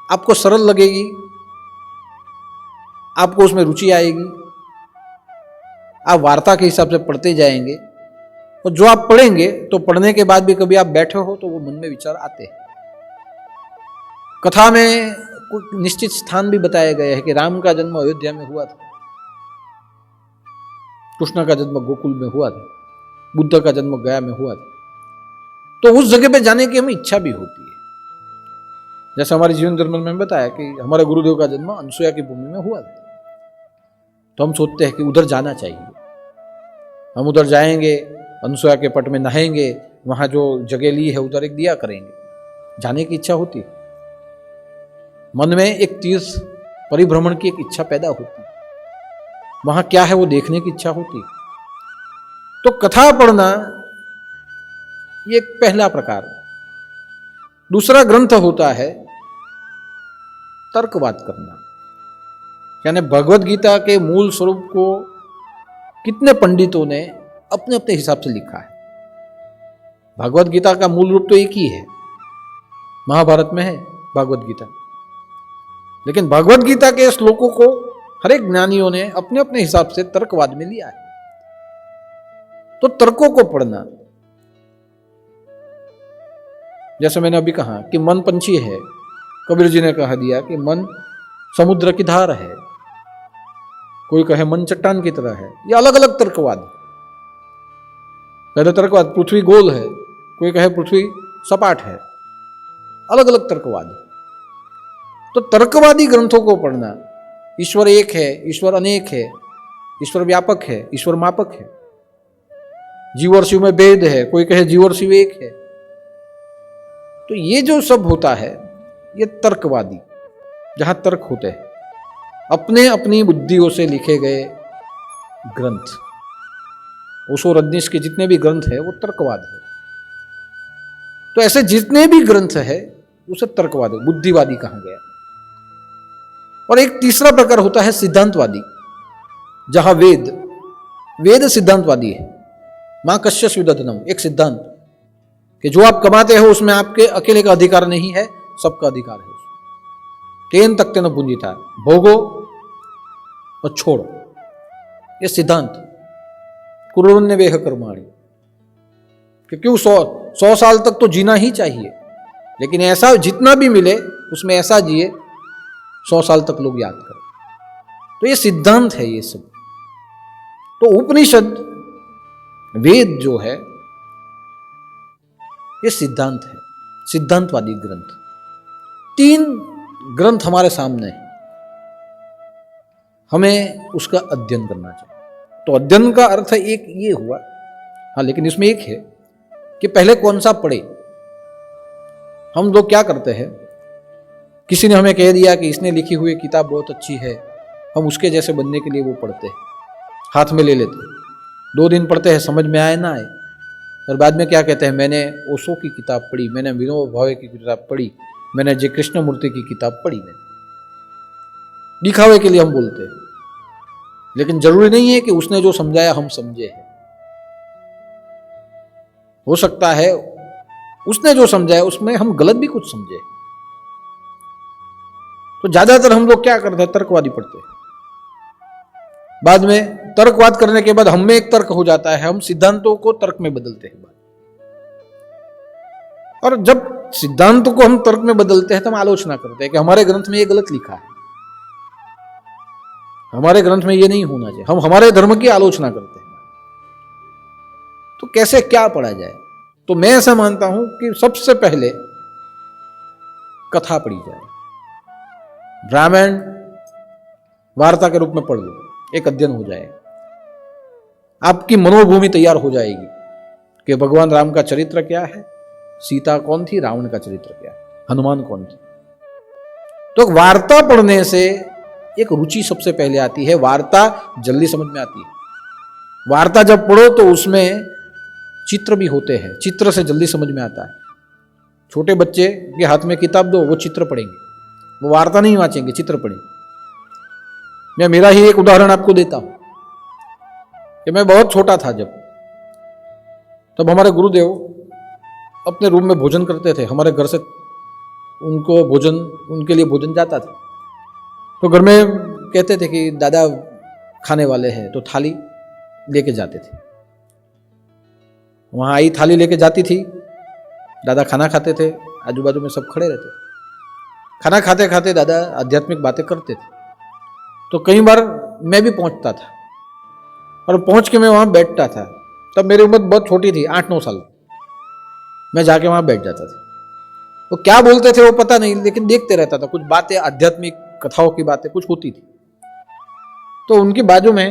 आपको सरल लगेगी, आपको उसमें रुचि आएगी, आप वार्ता के हिसाब से पढ़ते जाएंगे, और जो आप पढ़ेंगे तो पढ़ने के बाद भी कभी आप बैठे हो तो वो मन में विचार आते हैं। कथा में कुछ निश्चित स्थान भी बताए गए हैं कि राम का जन्म अयोध्या में हुआ था, कृष्ण का जन्म गोकुल में हुआ था, बुद्ध का जन्म गया में हुआ था। तो उस जगह पे जाने की हमें इच्छा भी होती है। जैसे हमारे जीवन दर्पण में बताया कि हमारे गुरुदेव का जन्म अनसुया की भूमि में हुआ था, तो हम सोचते हैं कि उधर जाना चाहिए। हम उधर जाएंगे, अनसुया के पट में नहाएंगे, वहां जो जगह ली है उधर एक दिया करेंगे, जाने की इच्छा होती है। मन में एक तीर्थ परिभ्रमण की एक इच्छा पैदा होती है, वहां क्या है वो देखने की इच्छा होती है। तो कथा पढ़ना ये एक पहला प्रकार। दूसरा ग्रंथ होता है तर्कवाद करना, यानी भगवत गीता के मूल स्वरूप को कितने पंडितों ने अपने अपने हिसाब से लिखा है। भगवत गीता का मूल रूप तो एक ही है, महाभारत में है भगवत गीता, लेकिन भगवत गीता के श्लोकों को हर एक ज्ञानियों ने अपने अपने हिसाब से तर्कवाद में लिया है। तो तर्कों को पढ़ना, जैसे मैंने अभी कहा कि मन पंछी है, कबीर जी ने कहा दिया कि मन समुद्र की धार है, कोई कहे मन चट्टान की तरह है। ये अलग अलग तर्कवाद। पहले तर्कवाद पृथ्वी गोल है, कोई कहे पृथ्वी सपाट है, अलग अलग तर्कवाद। तो तर्कवादी ग्रंथों को पढ़ना, ईश्वर एक है, ईश्वर अनेक है, ईश्वर व्यापक है, ईश्वर मापक है, जीव और शिव में भेद है, कोई कहे जीव और शिव एक है। तो ये जो सब होता है ये तर्कवादी, जहां तर्क होते हैं, अपने अपनी बुद्धियों से लिखे गए ग्रंथ। ओशो रजनीश के जितने भी ग्रंथ है वो तर्कवाद है। तो ऐसे जितने भी ग्रंथ है उसे तर्कवाद, बुद्धिवादी कहा गया। और एक तीसरा प्रकार होता है सिद्धांतवादी, जहां वेद सिद्धांतवादी है। मां कश्यप विदधनम, एक सिद्धांत कि जो आप कमाते हो उसमें आपके अकेले का अधिकार नहीं है, सबका अधिकार है। तेन तक तेन पूंजिता, भोगो और छोड़ो, ये सिद्धांत। कुरुन्य वेह कर्माणि, कि क्यों 100 साल तक तो जीना ही चाहिए, लेकिन ऐसा जितना भी मिले उसमें ऐसा जिए 100 साल तक लोग याद करें। तो ये सिद्धांत है ये सब। तो उपनिषद, वेद जो है ये सिद्धांत है, सिद्धांतवादी ग्रंथ। 3 ग्रंथ हमारे सामने है, हमें उसका अध्ययन करना चाहिए। तो अध्ययन का अर्थ एक ये हुआ, हाँ, लेकिन इसमें एक है कि पहले कौन सा पढ़े। हम लोग क्या करते हैं, किसी ने हमें कह दिया कि इसने लिखी हुई किताब बहुत अच्छी है, हम उसके जैसे बनने के लिए वो पढ़ते हैं, हाथ में ले लेते हैं, 2 दिन पढ़ते हैं, समझ में आए ना आए, और बाद में क्या कहते हैं, मैंने ओशो की किताब पढ़ी, मैंने विनोबा भावे की किताब पढ़ी, मैंने जय कृष्णमूर्ति की किताब पढ़ी। मैंने दिखावे के लिए हम बोलते हैं, लेकिन जरूरी नहीं है कि उसने जो समझाया हम समझे हैं। हो सकता है उसने जो समझाया उसमें हम गलत भी कुछ समझे, तो ज्यादातर हम लोग क्या करते हैं, तर्कवादी पढ़ते हैं। बाद में तर्कवाद करने के बाद हम में एक तर्क हो जाता है, हम सिद्धांतों को तर्क में बदलते हैं। और जब सिद्धांतों को हम तर्क में बदलते हैं तो हम आलोचना करते हैं कि हमारे ग्रंथ में ये गलत लिखा है, हमारे ग्रंथ में ये नहीं होना चाहिए। हम हमारे धर्म की आलोचना करते हैं। तो कैसे क्या पढ़ा जाए? तो मैं ऐसा मानता हूं कि सबसे पहले कथा पढ़ी जाए। रामायण वार्ता के रूप में पढ़ लो, एक अध्ययन हो जाए, आपकी मनोभूमि तैयार हो जाएगी कि भगवान राम का चरित्र क्या है, सीता कौन थी, रावण का चरित्र क्या है, हनुमान कौन थी। तो वार्ता पढ़ने से एक रुचि सबसे पहले आती है, वार्ता जल्दी समझ में आती है। वार्ता जब पढ़ो तो उसमें चित्र भी होते हैं, चित्र से जल्दी समझ में आता है। छोटे बच्चे के हाथ में किताब दो, वो चित्र पढ़ेंगे, वो वार्ता नहीं वांचेंगे, चित्र पढ़ेंगे। मैं मेरा ही एक उदाहरण आपको देता हूं कि मैं बहुत छोटा था तब हमारे गुरुदेव अपने रूम में भोजन करते थे। हमारे घर से उनके लिए भोजन जाता था। तो घर में कहते थे कि दादा खाने वाले हैं, तो थाली लेके जाते थे। वहां आई थाली लेके जाती थी, दादा खाना खाते थे, आजू बाजू में सब खड़े रहते थे। खाना खाते खाते दादा आध्यात्मिक बातें करते थे। तो कई बार मैं भी पहुंचता था और पहुंच के मैं वहां बैठता था। तब मेरी उम्र बहुत छोटी थी, 8-9 साल। मैं जाके वहां बैठ जाता था। वो क्या बोलते थे वो पता नहीं, लेकिन देखते रहता था। कुछ बातें, आध्यात्मिक कथाओं की बातें कुछ होती थी। तो उनकी बाजू में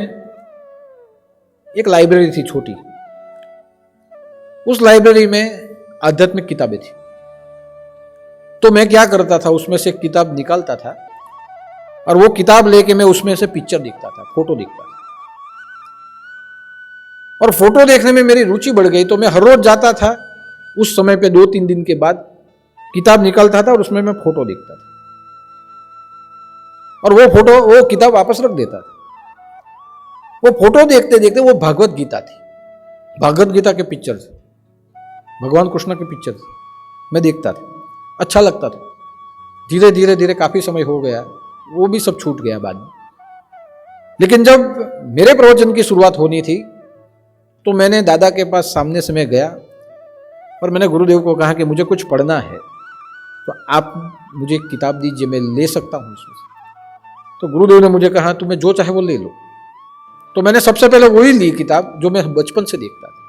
एक लाइब्रेरी थी छोटी। उस लाइब्रेरी में आध्यात्मिक किताबें थी। तो मैं क्या करता था, उसमें से एक किताब निकालता था और वो किताब लेके मैं उसमें से पिक्चर देखता था, फोटो देखता था। और फोटो देखने में मेरी रुचि बढ़ गई। तो मैं हर रोज जाता था, उस समय पे 2-3 दिन के बाद किताब निकालता था और उसमें मैं फोटो देखता था। और वो किताब वापस रख देता था। वो फोटो देखते देखते वो भागवत गीता थी, भागवत गीता के पिक्चर थे, भगवान कृष्ण के पिक्चर थे। मैं देखता था, अच्छा लगता था। धीरे धीरे धीरे काफी समय हो गया, वो भी सब छूट गया बाद में। लेकिन जब मेरे प्रवचन की शुरुआत होनी थी तो मैंने दादा के पास सामने से मैं गया और मैंने गुरुदेव को कहा कि मुझे कुछ पढ़ना है, तो आप मुझे एक किताब दीजिए, मैं ले सकता हूं उसमें से। तो गुरुदेव ने मुझे कहा तुम्हें जो चाहे वो ले लो। तो मैंने सबसे पहले वही ली किताब जो मैं बचपन से देखता था।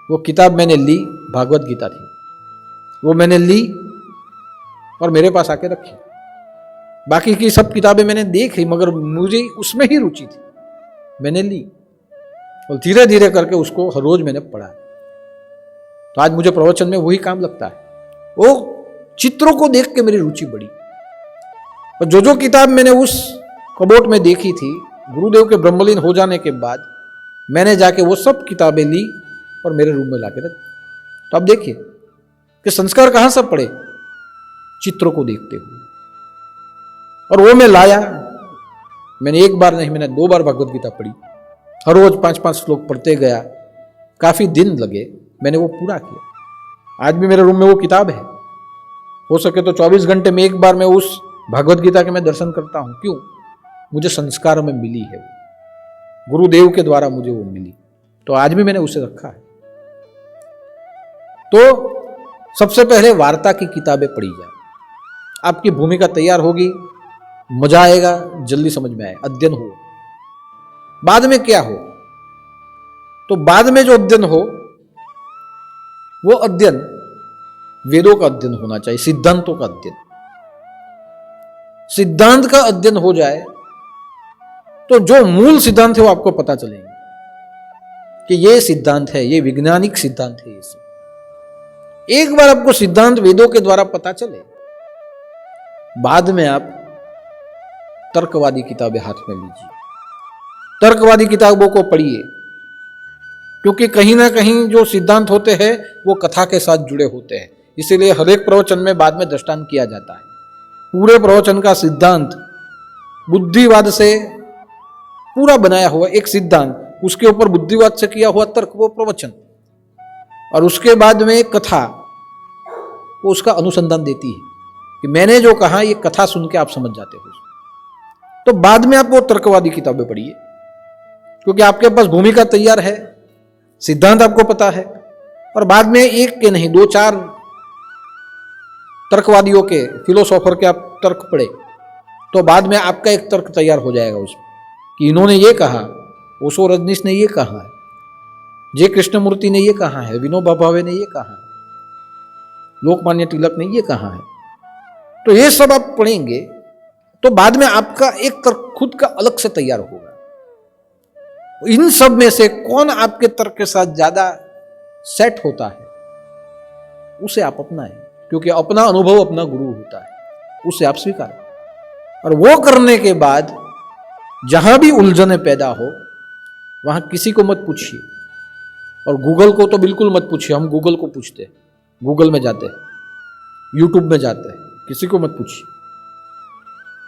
वो किताब मैंने ली, भागवत गीता थी। वो मैंने ली और मेरे पास आके रखी। बाकी की सब किताबें मैंने देखी, मगर मुझे उसमें ही रुचि थी। मैंने ली और धीरे धीरे करके उसको हर रोज मैंने पढ़ा। तो आज मुझे प्रवचन में वही काम लगता है। वो चित्रों को देख के मेरी रुचि बढ़ी। और जो जो किताब मैंने उस कबोर्ड में देखी थी, गुरुदेव के ब्रह्मलीन हो जाने के बाद मैंने जाके वो सब किताबें ली और मेरे रूम में लाके रख। तो आप देखिए कि संस्कार कहां से पड़े, चित्रों को देखते हुए। और वो मैं लाया। मैंने एक बार नहीं, मैंने 2 बार भगवत गीता पढ़ी। हर रोज 5-5 श्लोक पढ़ते गया। काफी दिन लगे, मैंने वो पूरा किया। आज भी मेरे रूम में वो किताब है। हो सके तो 24 घंटे में एक बार मैं उस भगवत गीता के मैं दर्शन करता हूं। क्यों? मुझे संस्कार में मिली है, वो गुरुदेव के द्वारा मुझे वो मिली। तो आज भी मैंने उसे रखा है। तो सबसे पहले वार्ता की किताबें पढ़ी जाए, आपकी भूमिका तैयार होगी, मजा आएगा, जल्दी समझ में आए, अध्ययन हो। बाद में क्या हो, तो बाद में जो अध्ययन हो वो अध्ययन वेदों का अध्ययन होना चाहिए, सिद्धांतों का अध्ययन। सिद्धांत का अध्ययन हो जाए तो जो मूल सिद्धांत है वो आपको पता चलेंगे कि ये सिद्धांत है, ये वैज्ञानिक सिद्धांत है। ये एक बार आपको सिद्धांत वेदों के द्वारा पता चले, बाद में आप तर्कवादी किताबें हाथ में लीजिए, तर्कवादी किताबों को पढ़िए। क्योंकि कहीं ना कहीं जो सिद्धांत होते हैं वो कथा के साथ जुड़े होते हैं। इसीलिए हर एक प्रवचन में बाद में दृष्टांत किया जाता है। पूरे प्रवचन का सिद्धांत बुद्धिवाद से पूरा बनाया हुआ एक सिद्धांत, उसके ऊपर बुद्धिवाद से किया हुआ तर्क, वो प्रवचन, और उसके बाद में कथा वो उसका अनुसंधान देती है कि मैंने जो कहा ये कथा सुन के आप समझ जाते हो, तो बाद में आप वो तर्कवादी किताबें पढ़िए, क्योंकि आपके पास भूमिका तैयार है, सिद्धांत आपको पता है, और बाद में एक के नहीं 2-4 तर्कवादियों के, फिलोसोफर के आप तर्क पढ़े, तो बाद में आपका एक तर्क तैयार हो जाएगा उसमें कि इन्होंने ये कहा, ओशो रजनीश ने ये कहा है, जे कृष्णमूर्ति ने ये कहा है, विनोबा भावे ने ये कहा है, लोकमान्य तिलक ने ये कहा है। तो ये सब आप पढ़ेंगे तो बाद में आपका एक तर्क खुद का अलग से तैयार होगा। इन सब में से कौन आपके तर्क के साथ ज्यादा सेट होता है, उसे आप अपनाएं, क्योंकि अपना अनुभव अपना गुरु होता है, उसे आप स्वीकार। और वो करने के बाद जहां भी उलझने पैदा हो वहां किसी को मत पूछिए, और गूगल को तो बिल्कुल मत पूछिए। हम गूगल को पूछते हैं, गूगल में जाते हैं, यूट्यूब में जाते हैं, किसी को मत पूछिए।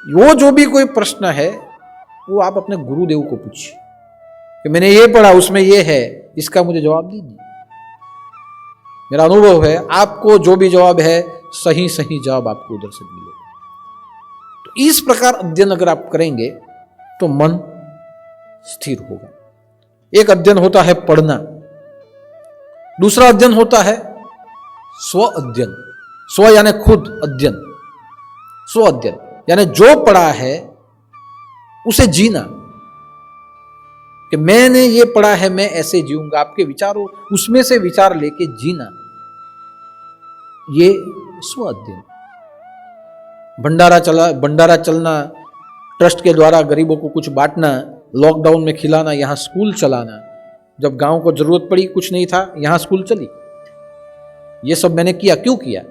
वो जो भी कोई प्रश्न है वो आप अपने गुरुदेव को पूछिए कि मैंने ये पढ़ा, उसमें ये है, इसका मुझे जवाब दीजिए। मेरा अनुभव है आपको जो भी जवाब है सही सही जवाब आपको उधर से मिलेगा। तो इस प्रकार अध्ययन अगर आप करेंगे तो मन स्थिर होगा। एक अध्ययन होता है पढ़ना, दूसरा अध्ययन होता है स्व अध्ययन। स्व यानी खुद अध्ययन, स्व अध्ययन यानी जो पढ़ा है उसे जीना, कि मैंने ये पढ़ा है मैं ऐसे जीऊंगा। आपके विचारों उसमें से विचार लेके जीना, ये स्व अध्ययन। भंडारा चलना, ट्रस्ट के द्वारा गरीबों को कुछ बांटना, लॉकडाउन में खिलाना, यहां स्कूल चलाना। जब गांव को जरूरत पड़ी, कुछ नहीं था, यहां स्कूल चली। ये सब मैंने किया। क्यों किया?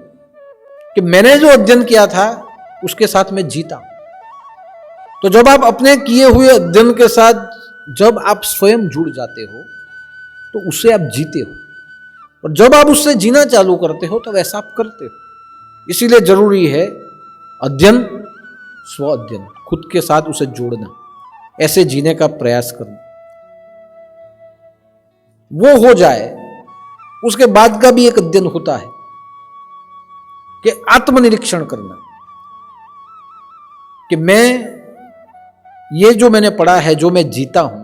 कि मैंने जो अध्ययन किया था उसके साथ मैं जीता। तो जब आप अपने किए हुए अध्ययन के साथ जब आप स्वयं जुड़ जाते हो तो उससे आप जीते हो, और जब आप उससे जीना चालू करते हो तो वैसा आप करते हो। इसीलिए जरूरी है अध्ययन, स्व अध्ययन, खुद के साथ उसे जोड़ना, ऐसे जीने का प्रयास करना। वो हो जाए उसके बाद का भी एक अध्ययन होता है कि आत्मनिरीक्षण करना, कि मैं ये जो मैंने पढ़ा है, जो मैं जीता हूं,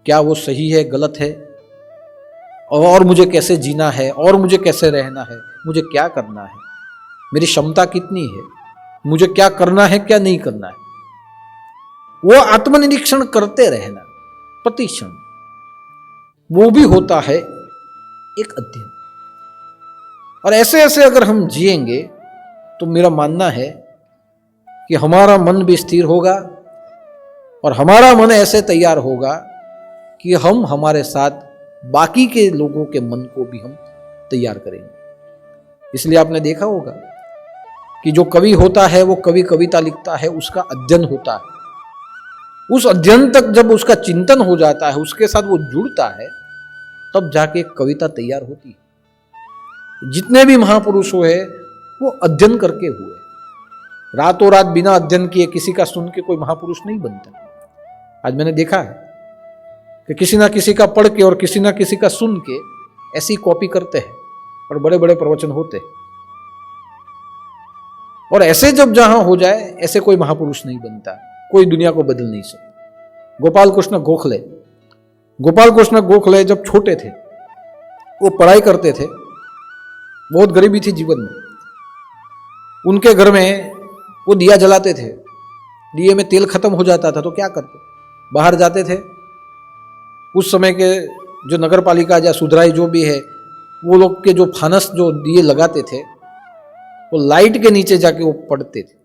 क्या वो सही है, गलत है, और मुझे कैसे जीना है, और मुझे कैसे रहना है, मुझे क्या करना है, मेरी क्षमता कितनी है, मुझे क्या करना है, क्या नहीं करना है। वो आत्मनिरीक्षण करते रहना प्रतिक्षण, वो भी होता है एक अध्ययन। और ऐसे ऐसे अगर हम जिएंगे तो मेरा मानना है कि हमारा मन भी स्थिर होगा, और हमारा मन ऐसे तैयार होगा कि हम हमारे साथ बाकी के लोगों के मन को भी हम तैयार करेंगे। इसलिए आपने देखा होगा कि जो कवि होता है वो कवि कविता लिखता है, उसका अध्ययन होता है। उस अध्ययन तक जब उसका चिंतन हो जाता है, उसके साथ वो जुड़ता है, तब जाके कविता तैयार होती है। जितने भी महापुरुष हुए वो अध्ययन करके हुए। रातों रात बिना अध्ययन किए किसी का सुन के कोई महापुरुष नहीं बनता। आज मैंने देखा है कि किसी ना किसी का पढ़ के और किसी ना किसी का सुन के ऐसी कॉपी करते हैं और बड़े बड़े प्रवचन होते हैं। और ऐसे जब जहां हो जाए, ऐसे कोई महापुरुष नहीं बनता, कोई दुनिया को बदल नहीं सकता। गोपाल कृष्ण गोखले जब छोटे थे वो पढ़ाई करते थे, बहुत गरीबी थी जीवन में। उनके घर में वो दिया जलाते थे, दिए में तेल खत्म हो जाता था तो क्या करते, बाहर जाते थे। उस समय के जो नगर पालिका या सुधराई जो भी है, वो लोग के जो फानस जो दिए लगाते थे, वो लाइट के नीचे जाके वो पढ़ते थे।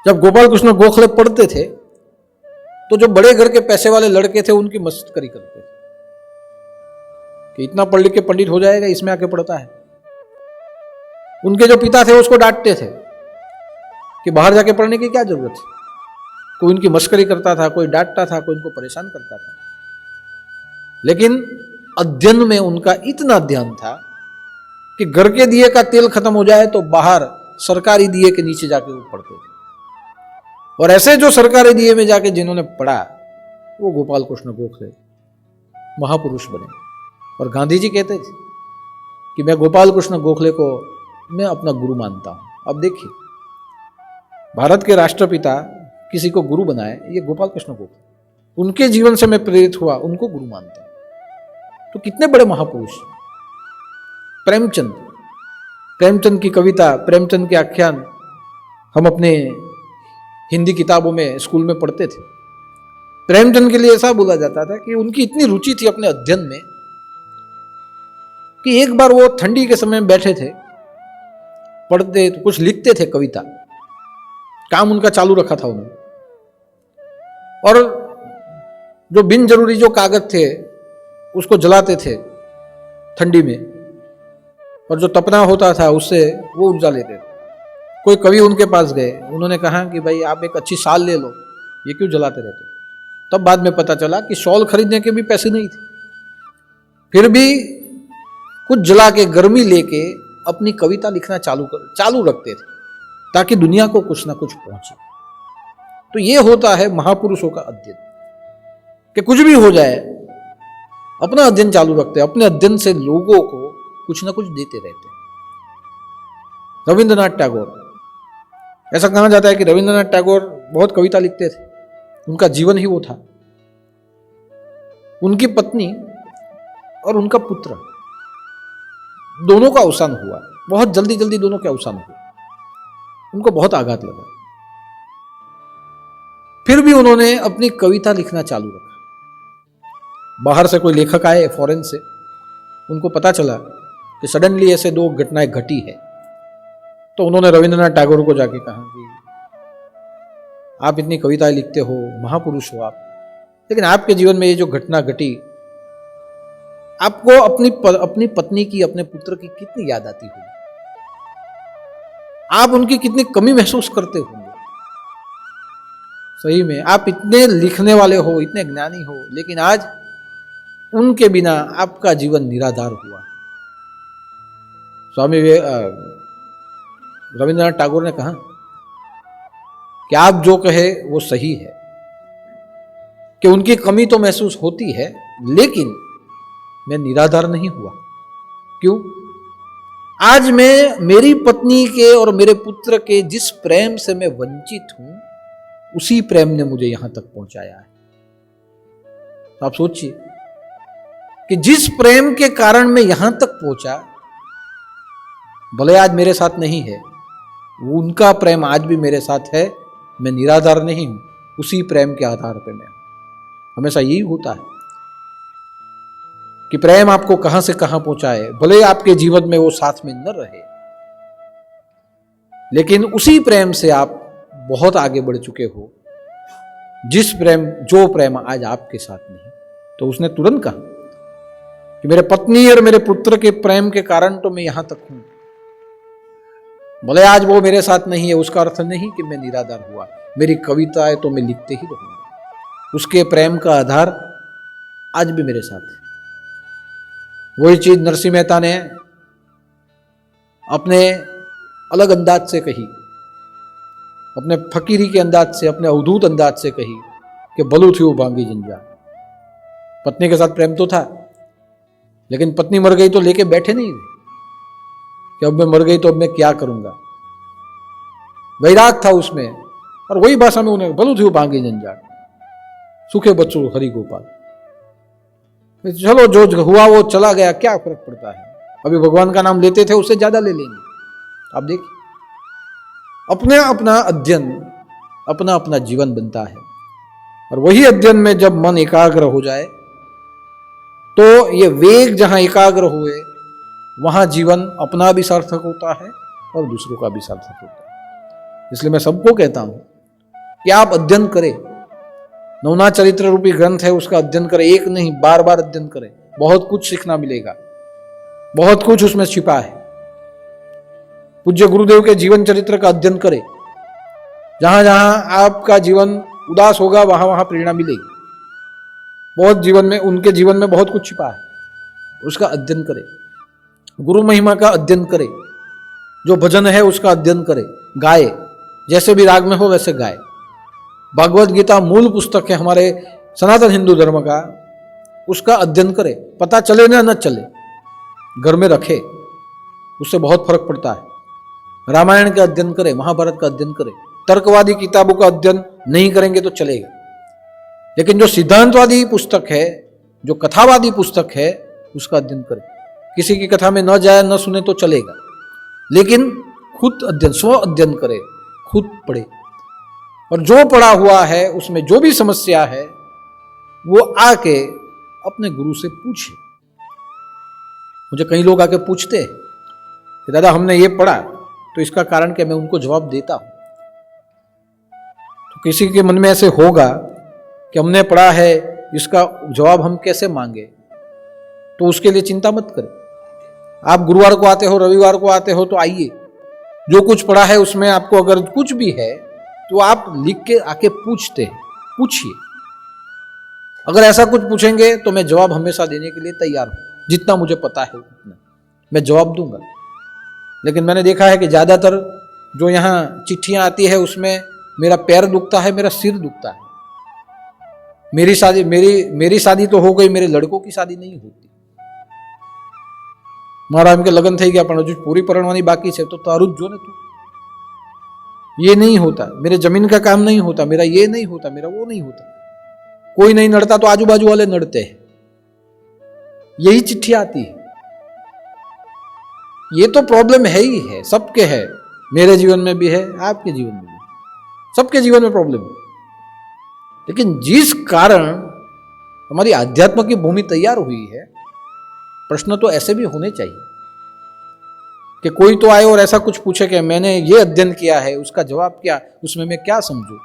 जब गोपाल कृष्ण गोखले पढ़ते थे तो जो बड़े घर के पैसे वाले लड़के थे उनकी मस्करी करते थे कि इतना पढ़ लिख के पंडित हो जाएगा, इसमें आके पढ़ता है। उनके जो पिता थे उसको डांटते थे कि बाहर जाके पढ़ने की क्या जरूरत है। कोई उनकी मस्करी करता था, कोई डांटता था, कोई उनको परेशान करता था। लेकिन अध्ययन में उनका इतना ध्यान था कि घर के दिए का तेल खत्म हो जाए तो बाहर सरकारी दिए के नीचे जाके वो पढ़ते थे। और ऐसे जो सरकारी दिए में जाके जिन्होंने पढ़ा वो गोपाल कृष्ण गोखले महापुरुष बने। और गांधी जी कहते थे कि मैं गोपाल कृष्ण गोखले को मैं अपना गुरु मानता हूं, अब देखिए, भारत के राष्ट्रपिता किसी को गुरु बनाए, ये गोपाल कृष्ण गोखले, उनके जीवन से मैं प्रेरित हुआ, उनको गुरु मानता हूं। तो कितने बड़े महापुरुष। प्रेमचंद, प्रेमचंद की कविता, प्रेमचंद के आख्यान हम अपने हिंदी किताबों में, स्कूल में पढ़ते थे। प्रेमचंद के लिए ऐसा बोला जाता था कि उनकी इतनी रुचि थी अपने अध्ययन में कि एक बार वो ठंडी के समय में बैठे थे, पढ़ते तो कुछ लिखते थे कविता, काम उनका चालू रखा था उन्होंने, और जो बिन जरूरी जो कागज थे उसको जलाते थे ठंडी में, और जो तपना होता था उससे वो ऊर्जा लेते थे। कोई कवि उनके पास गए, उन्होंने कहा कि भाई आप एक अच्छी शाल ले लो, ये क्यों जलाते रहते हो? तब बाद में पता चला कि शॉल खरीदने के भी पैसे नहीं थे, फिर भी कुछ जला के गर्मी लेके अपनी कविता लिखना चालू रखते थे ताकि दुनिया को कुछ ना कुछ पहुंचे। तो ये होता है महापुरुषों का अध्ययन, कि कुछ भी हो जाए अपना अध्ययन चालू रखते हैं, अपने अध्ययन से लोगों को कुछ ना कुछ देते रहते हैं। रविंद्रनाथ टैगोर, ऐसा कहा जाता है कि रविंद्रनाथ टैगोर बहुत कविता लिखते थे, उनका जीवन ही वो था। उनकी पत्नी और उनका पुत्र दोनों का अवसान हुआ, बहुत जल्दी जल्दी दोनों के अवसान हुए, उनको बहुत आघात लगा। फिर भी उन्होंने अपनी कविता लिखना चालू रखा। बाहर से कोई लेखक आए, फॉरेन से, उनको पता चला कि सडनली ऐसे दो घटनाएं घटी है, तो उन्होंने रविंद्रनाथ टैगोर को जाके कहा कि आप इतनी कविताएं लिखते हो, महापुरुष हो आप, लेकिन आपके जीवन में ये जो घटना घटी, आपको अपनी पत्नी की, अपने पुत्र की कितनी याद आती होगी, आप उनकी कितनी कमी महसूस करते होंगे। सही में आप इतने लिखने वाले हो, इतने ज्ञानी हो, लेकिन आज उनके बिना आपका जीवन निराधार हुआ। स्वामी रविंद्रनाथ टैगोर ने कहा कि आप जो कहे वो सही है, कि उनकी कमी तो महसूस होती है, लेकिन मैं निराधार नहीं हुआ। क्यों? आज मैं मेरी पत्नी के और मेरे पुत्र के जिस प्रेम से मैं वंचित हूं, उसी प्रेम ने मुझे यहां तक पहुंचाया है। तो आप सोचिए कि जिस प्रेम के कारण मैं यहां तक पहुंचा, भले आज मेरे साथ नहीं है, वो उनका प्रेम आज भी मेरे साथ है, मैं निराधार नहीं हूं, उसी प्रेम के आधार पर मैं हूं। हमेशा यही होता है कि प्रेम आपको कहां से कहां पहुंचाए, भले आपके जीवन में वो साथ में न रहे, लेकिन उसी प्रेम से आप बहुत आगे बढ़ चुके हो, जो प्रेम आज आपके साथ नहीं। तो उसने तुरंत कहा कि मेरे पत्नी और मेरे पुत्र के प्रेम के कारण तो मैं यहां तक हूं, भले आज वो मेरे साथ नहीं है, उसका अर्थ नहीं कि मैं निराधार हुआ। मेरी कविताएं तो मैं लिखते ही रहूंगा, उसके प्रेम का आधार आज भी मेरे साथ है। वही चीज नरसिंह मेहता ने अपने अलग अंदाज से कही, अपने फकीरी के अंदाज से, अपने अवधूत अंदाज से कही कि बलू थी वो भांगी जंजाल। पत्नी के साथ प्रेम तो था, लेकिन पत्नी मर गई तो लेके बैठे नहीं थे कि अब मैं मर गई तो अब मैं क्या करूंगा। वैराग था उसमें, और वही भाषा में उन्हें बलू थी वो भांगी जंजाल, सूखे बच्चों हरि गोपाल। चलो जो हुआ वो चला गया, क्या फर्क पड़ता है, अभी भगवान का नाम लेते थे उससे ज्यादा ले लेंगे। आप देखिए, अपने अपना अध्ययन, अपना अपना जीवन बनता है, और वही अध्ययन में जब मन एकाग्र हो जाए तो ये वेग जहां एकाग्र हुए वहां जीवन अपना भी सार्थक होता है और दूसरों का भी सार्थक होता है। इसलिए मैं सबको कहता हूं कि आप अध्ययन करें, नवनाथ चरित्र रूपी ग्रंथ है, उसका अध्ययन करें, एक नहीं बार बार अध्ययन करें, बहुत कुछ सीखना मिलेगा, बहुत कुछ उसमें छिपा है। पूज्य गुरुदेव के जीवन चरित्र का अध्ययन करें, जहां जहां आपका जीवन उदास होगा वहां वहां प्रेरणा मिलेगी। बहुत जीवन में, उनके जीवन में बहुत कुछ छिपा है, उसका अध्ययन करें। गुरु महिमा का अध्ययन करें, जो भजन है उसका अध्ययन करें, गाए, जैसे भी राग में हो वैसे गाए। भागवत गीता मूल पुस्तक है हमारे सनातन हिंदू धर्म का, उसका अध्ययन करें, पता चले ना न चले, घर में रखे, उससे बहुत फर्क पड़ता है। रामायण का अध्ययन करें, महाभारत का अध्ययन करें। तर्कवादी किताबों का अध्ययन नहीं करेंगे तो चलेगा, लेकिन जो सिद्धांतवादी पुस्तक है, जो कथावादी पुस्तक है, उसका अध्ययन करें। किसी की कथा में न जाए, न सुने तो चलेगा, लेकिन खुद अध्ययन, स्व अध्ययन करें, खुद पढ़े, और जो पढ़ा हुआ है उसमें जो भी समस्या है वो आके अपने गुरु से पूछे। मुझे कई लोग आके पूछते हैं कि दादा हमने ये पढ़ा तो इसका कारण क्या, मैं उनको जवाब देता हूं। तो किसी के मन में ऐसे होगा कि हमने पढ़ा है, इसका जवाब हम कैसे मांगे, तो उसके लिए चिंता मत करें। आप गुरुवार को आते हो, रविवार को आते हो, तो आइए, जो कुछ पढ़ा है उसमें आपको अगर कुछ भी है तो आप लिख के आके पूछते हैं, पूछिए। अगर ऐसा कुछ पूछेंगे तो मैं जवाब हमेशा देने के लिए तैयार हूं, जितना मुझे पता है उतना मैं जवाब दूंगा। लेकिन मैंने देखा है कि ज्यादातर जो यहाँ चिट्ठियां आती है उसमें मेरा पैर दुखता है, मेरा सिर दुखता है। मेरी शादी तो हो गई, मेरे लड़कों की शादी नहीं होती। मारा एम के लग्न થઈ ગયા પણ હજુ પૂરી પરણવાની બાકી છે, तो તારું જ જો ને તું। ये नहीं होता, मेरे जमीन का काम नहीं होता, मेरा ये नहीं होता, मेरा वो नहीं होता। कोई नहीं नड़ता तो आजू बाजू वाले नड़ते हैं, यही चिट्ठी आती है। ये तो प्रॉब्लम है ही है, सबके है, मेरे जीवन में भी है, आपके जीवन में भी, सबके जीवन में प्रॉब्लम है। लेकिन जिस कारण हमारी आध्यात्म की भूमि तैयार हुई है, प्रश्न तो ऐसे भी होने चाहिए कि कोई तो आए और ऐसा कुछ पूछे कि मैंने ये अध्ययन किया है, उसका जवाब क्या, उसमें मैं क्या समझूं,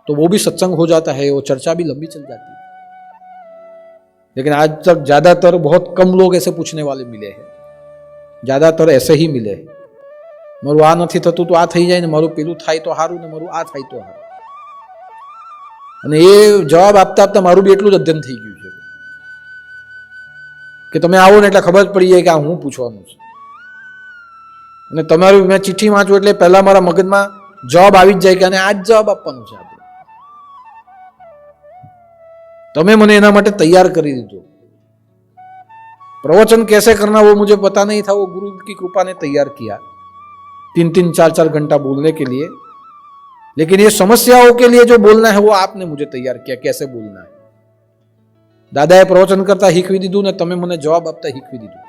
तो वो भी सत्संग हो जाता है, वो चर्चा भी लंबी चल जाती है। लेकिन आज तक ज्यादातर बहुत कम लोग ऐसे पूछने वाले मिले हैं, ज्यादातर ऐसे ही मिले हैं। मारू आ नहीं थतुं तो आ थई जाए ने, मारू पेलुं थाय तो हारुं ने, मारू आ थाय तो हारुं। અને એ જવાબ આપતા આપતા મારું બી એટલું જ અધ્યયન થઈ ગયું છે કે તમે આવો ને એટલે ખબર જ પડી જાય કે આ હું પૂછવાનું છે। અને તમારું મેં ચિઠ્ઠી વાંચું એટલે પહેલા મારા મગજમાં જવાબ આવી જ જાય કે આને આ જ જવાબ આપવાનો છે આપણે। તમે મને એના માટે તૈયાર કરી દીધો। प्रवचन कैसे करना वो मुझे पता नहीं था, वो गुरु की कृपा ने तैयार किया 3-3, 4-4 घंटा बोलने के लिए। लेकिन ये समस्याओं के लिए जो बोलना है वो आपने मुझे तैयार किया, कैसे बोलना है। दादाए प्रवचन करता हीखवी दीधुं ने तमे मने जवाब आपता हीखवी दीधुं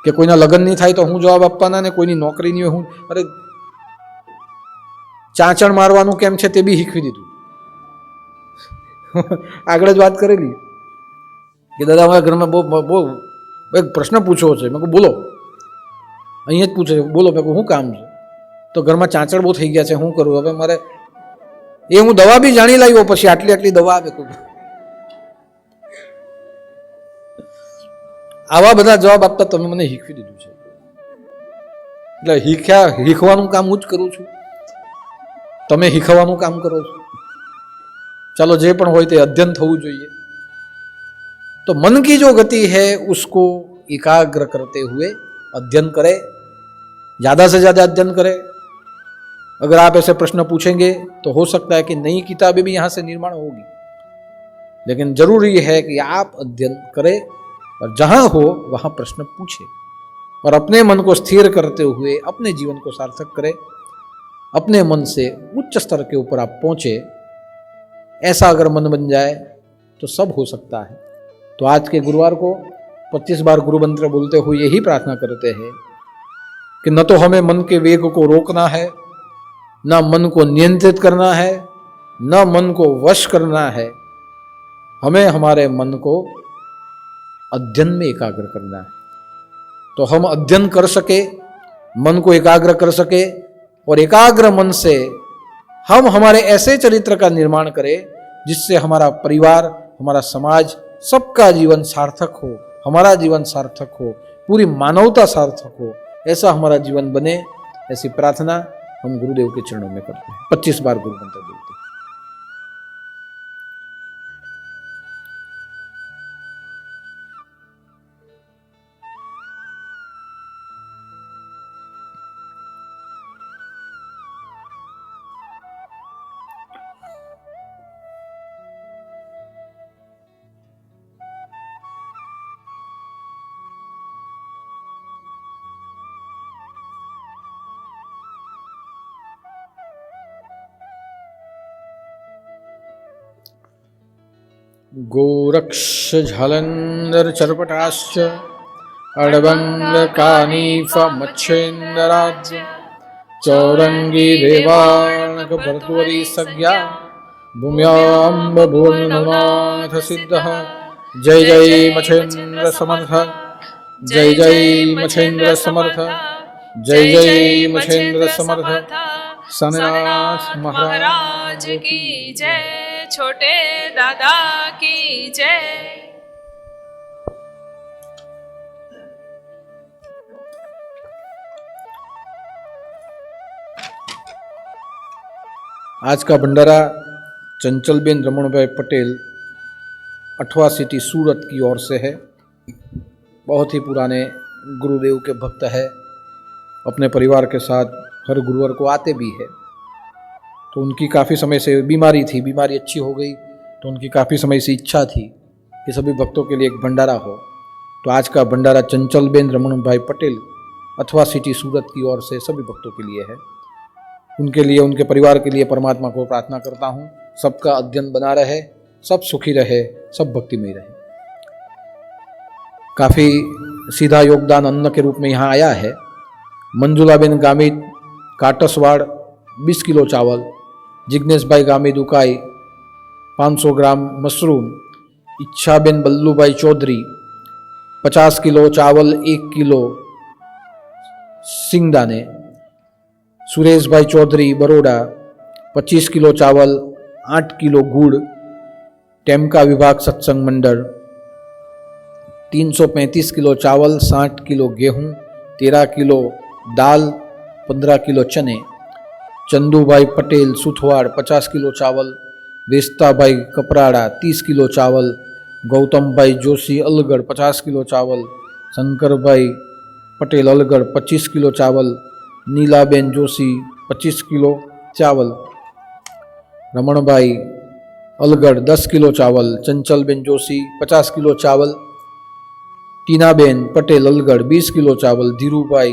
कि कोईना लग्न नहीं थाय तो हूँ जवाब आपवाना ने कोईनी नौकरी नहीं हूँ, अरे चांचण मारवानुं केम छे ते बी हीखवी दीधुं। आगळ ज वात करेली कि दादा हमारा घर में बो एक प्रश्न पूछो छे। मैं बोलो, अहीं ज पूछे, बोलो। मैं हूँ काम छे, तो घर में चांचड़ बो थई गया छे, हूँ करूँ हवे मारे। ए हूँ दवा भी जाणी लाव्यो, पछी आटली आटली दवा आपे। आवा बधा जवाब आपता तमे मने हीखवी दीधुं छे। એટલે हीखवानुं काम हुं ज करूं छुं, तमे हीखवानुं काम करो छो। चलो जे पण होय ते अध्ययन थवुं जोईए। तो मन की जो गति है उसको एकाग्र करते हुए अध्ययन करें, ज्यादा से ज्यादा अध्ययन करें। अगर आप ऐसे प्रश्न पूछेंगे तो हो सकता है कि नई किताबें भी यहां से निर्माण होगी, लेकिन जरूरी है कि आप अध्ययन करें और जहां हो वहां प्रश्न पूछे और अपने मन को स्थिर करते हुए अपने जीवन को सार्थक करें। अपने मन से उच्च स्तर के ऊपर आप पहुंचे, ऐसा अगर मन बन जाए तो सब हो सकता है। तो आज के गुरुवार को 25 बार गुरु मंत्र बोलते हुए यही प्रार्थना करते हैं कि न तो हमें मन के वेग को रोकना है, न मन को नियंत्रित करना है, न मन को वश करना है, हमें हमारे मन को अध्ययन में एकाग्र करना है। तो हम अध्ययन कर सके, मन को एकाग्र कर सके और एकाग्र मन से हम हमारे ऐसे चरित्र का निर्माण करें जिससे हमारा परिवार, हमारा समाज, सबका जीवन सार्थक हो, हमारा जीवन सार्थक हो, पूरी मानवता सार्थक हो, ऐसा हमारा जीवन बने। ऐसी प्रार्थना हम गुरुदेव के चरणों में करते हैं। 25 बार गुरु मंत्र बोलते हैं। गोरक्ष झलंधर चरपटाश्च अड़बंग कानीफ मच्छेन्द्राज्य चौरंगी देवानक भरतवरी सज्ञा भूम्याम्ब भुवननाथ सिद्धः जय जय मच्छेन्द्र समर्थ जय जय मच्छेन्द्र समर्थ जय जय मच्छेन्द्र समर्थ सन्नाथ महाराज की जय, छोटे दादा की जय। आज का भंडारा चंचलबेन रमणभाई पटेल 8वां सिटी सूरत की ओर से है। बहुत ही पुराने गुरुदेव के भक्त है, अपने परिवार के साथ हर गुरुवार को आते भी है। तो उनकी काफ़ी समय से बीमारी थी, बीमारी अच्छी हो गई तो उनकी काफ़ी समय से इच्छा थी कि सभी भक्तों के लिए एक भंडारा हो। तो आज का भंडारा चंचलबेन रमणभाई पटेल 8वां सिटी सूरत की ओर से सभी भक्तों के लिए है। उनके लिए, उनके परिवार के लिए परमात्मा को प्रार्थना करता हूँ सबका अध्ययन बना रहे, सब सुखी रहे, सब भक्तिमय रहे। काफ़ी सीधा योगदान अन्न के रूप में यहाँ आया है। मंजुलाबेन गामित काटसवाड़ 20 किलो चावल, जिग्नेश भाई Gamit Ukai 500 gram mushroom, इच्छाबेन बल्लूभाई Chaudhary 50 kilo चावल 1 किलो सिंगदाने, सुरेश भाई चौधरी बरोड़ा 25 किलो चावल 8 किलो गुड़, टेमका विभाग सत्संग मंडल 335 किलो चावल 60 किलो गेहूं 13 किलो दाल 15 किलो चने, चंदूभाई पटेल सुथवाड़ 50 किलो चावल, वेस्ताभाई कपराड़ा 30 किलो चावल, गौतम भाई जोशी अलगढ़ 50 किलो चावल, शंकर भाई पटेल अलगढ़ 25 किलो चावल, नीलाबेन जोशी 25 किलो चावल, रमण भाई अलगढ़ 10 किलो चावल, चंचलबेन जोशी 50 किलो चावल, टीनाबेन पटेल अलगढ़ 20 किलो चावल, धीरू भाई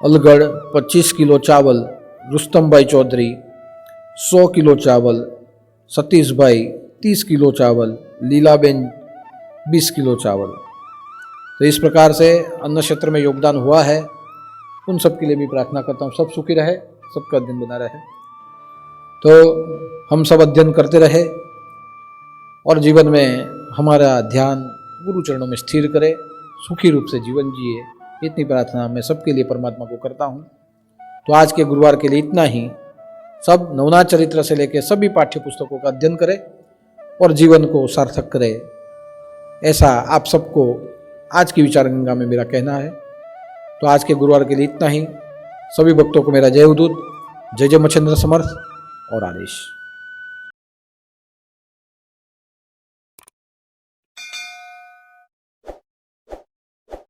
अलगढ़ 25 किलो चावल, रुस्तम भाई चौधरी 100 किलो चावल, सतीश भाई 30 किलो चावल, लीलाबेन 20 किलो चावल। तो इस प्रकार से अन्न क्षेत्र में योगदान हुआ है। उन सब के लिए भी प्रार्थना करता हूँ सब सुखी रहे, सबका अध्ययन बना रहे। तो हम सब अध्ययन करते रहे और जीवन में हमारा ध्यान गुरु चरणों में स्थिर करे, सुखी रूप से जीवन जिए, इतनी प्रार्थना मैं सबके लिए परमात्मा को करता हूँ। तो आज के गुरुवार के लिए इतना ही। सब नवनाथ चरित्र से लेकर सभी पाठ्य पुस्तकों का अध्ययन करें और जीवन को सार्थक करें, ऐसा आप सबको आज की विचार गंगा में मेरा कहना है। तो आज के गुरुवार के लिए इतना ही। सभी भक्तों को मेरा जय उदूत, जय जय मच्छेन्द्र समर्थ और आदेश।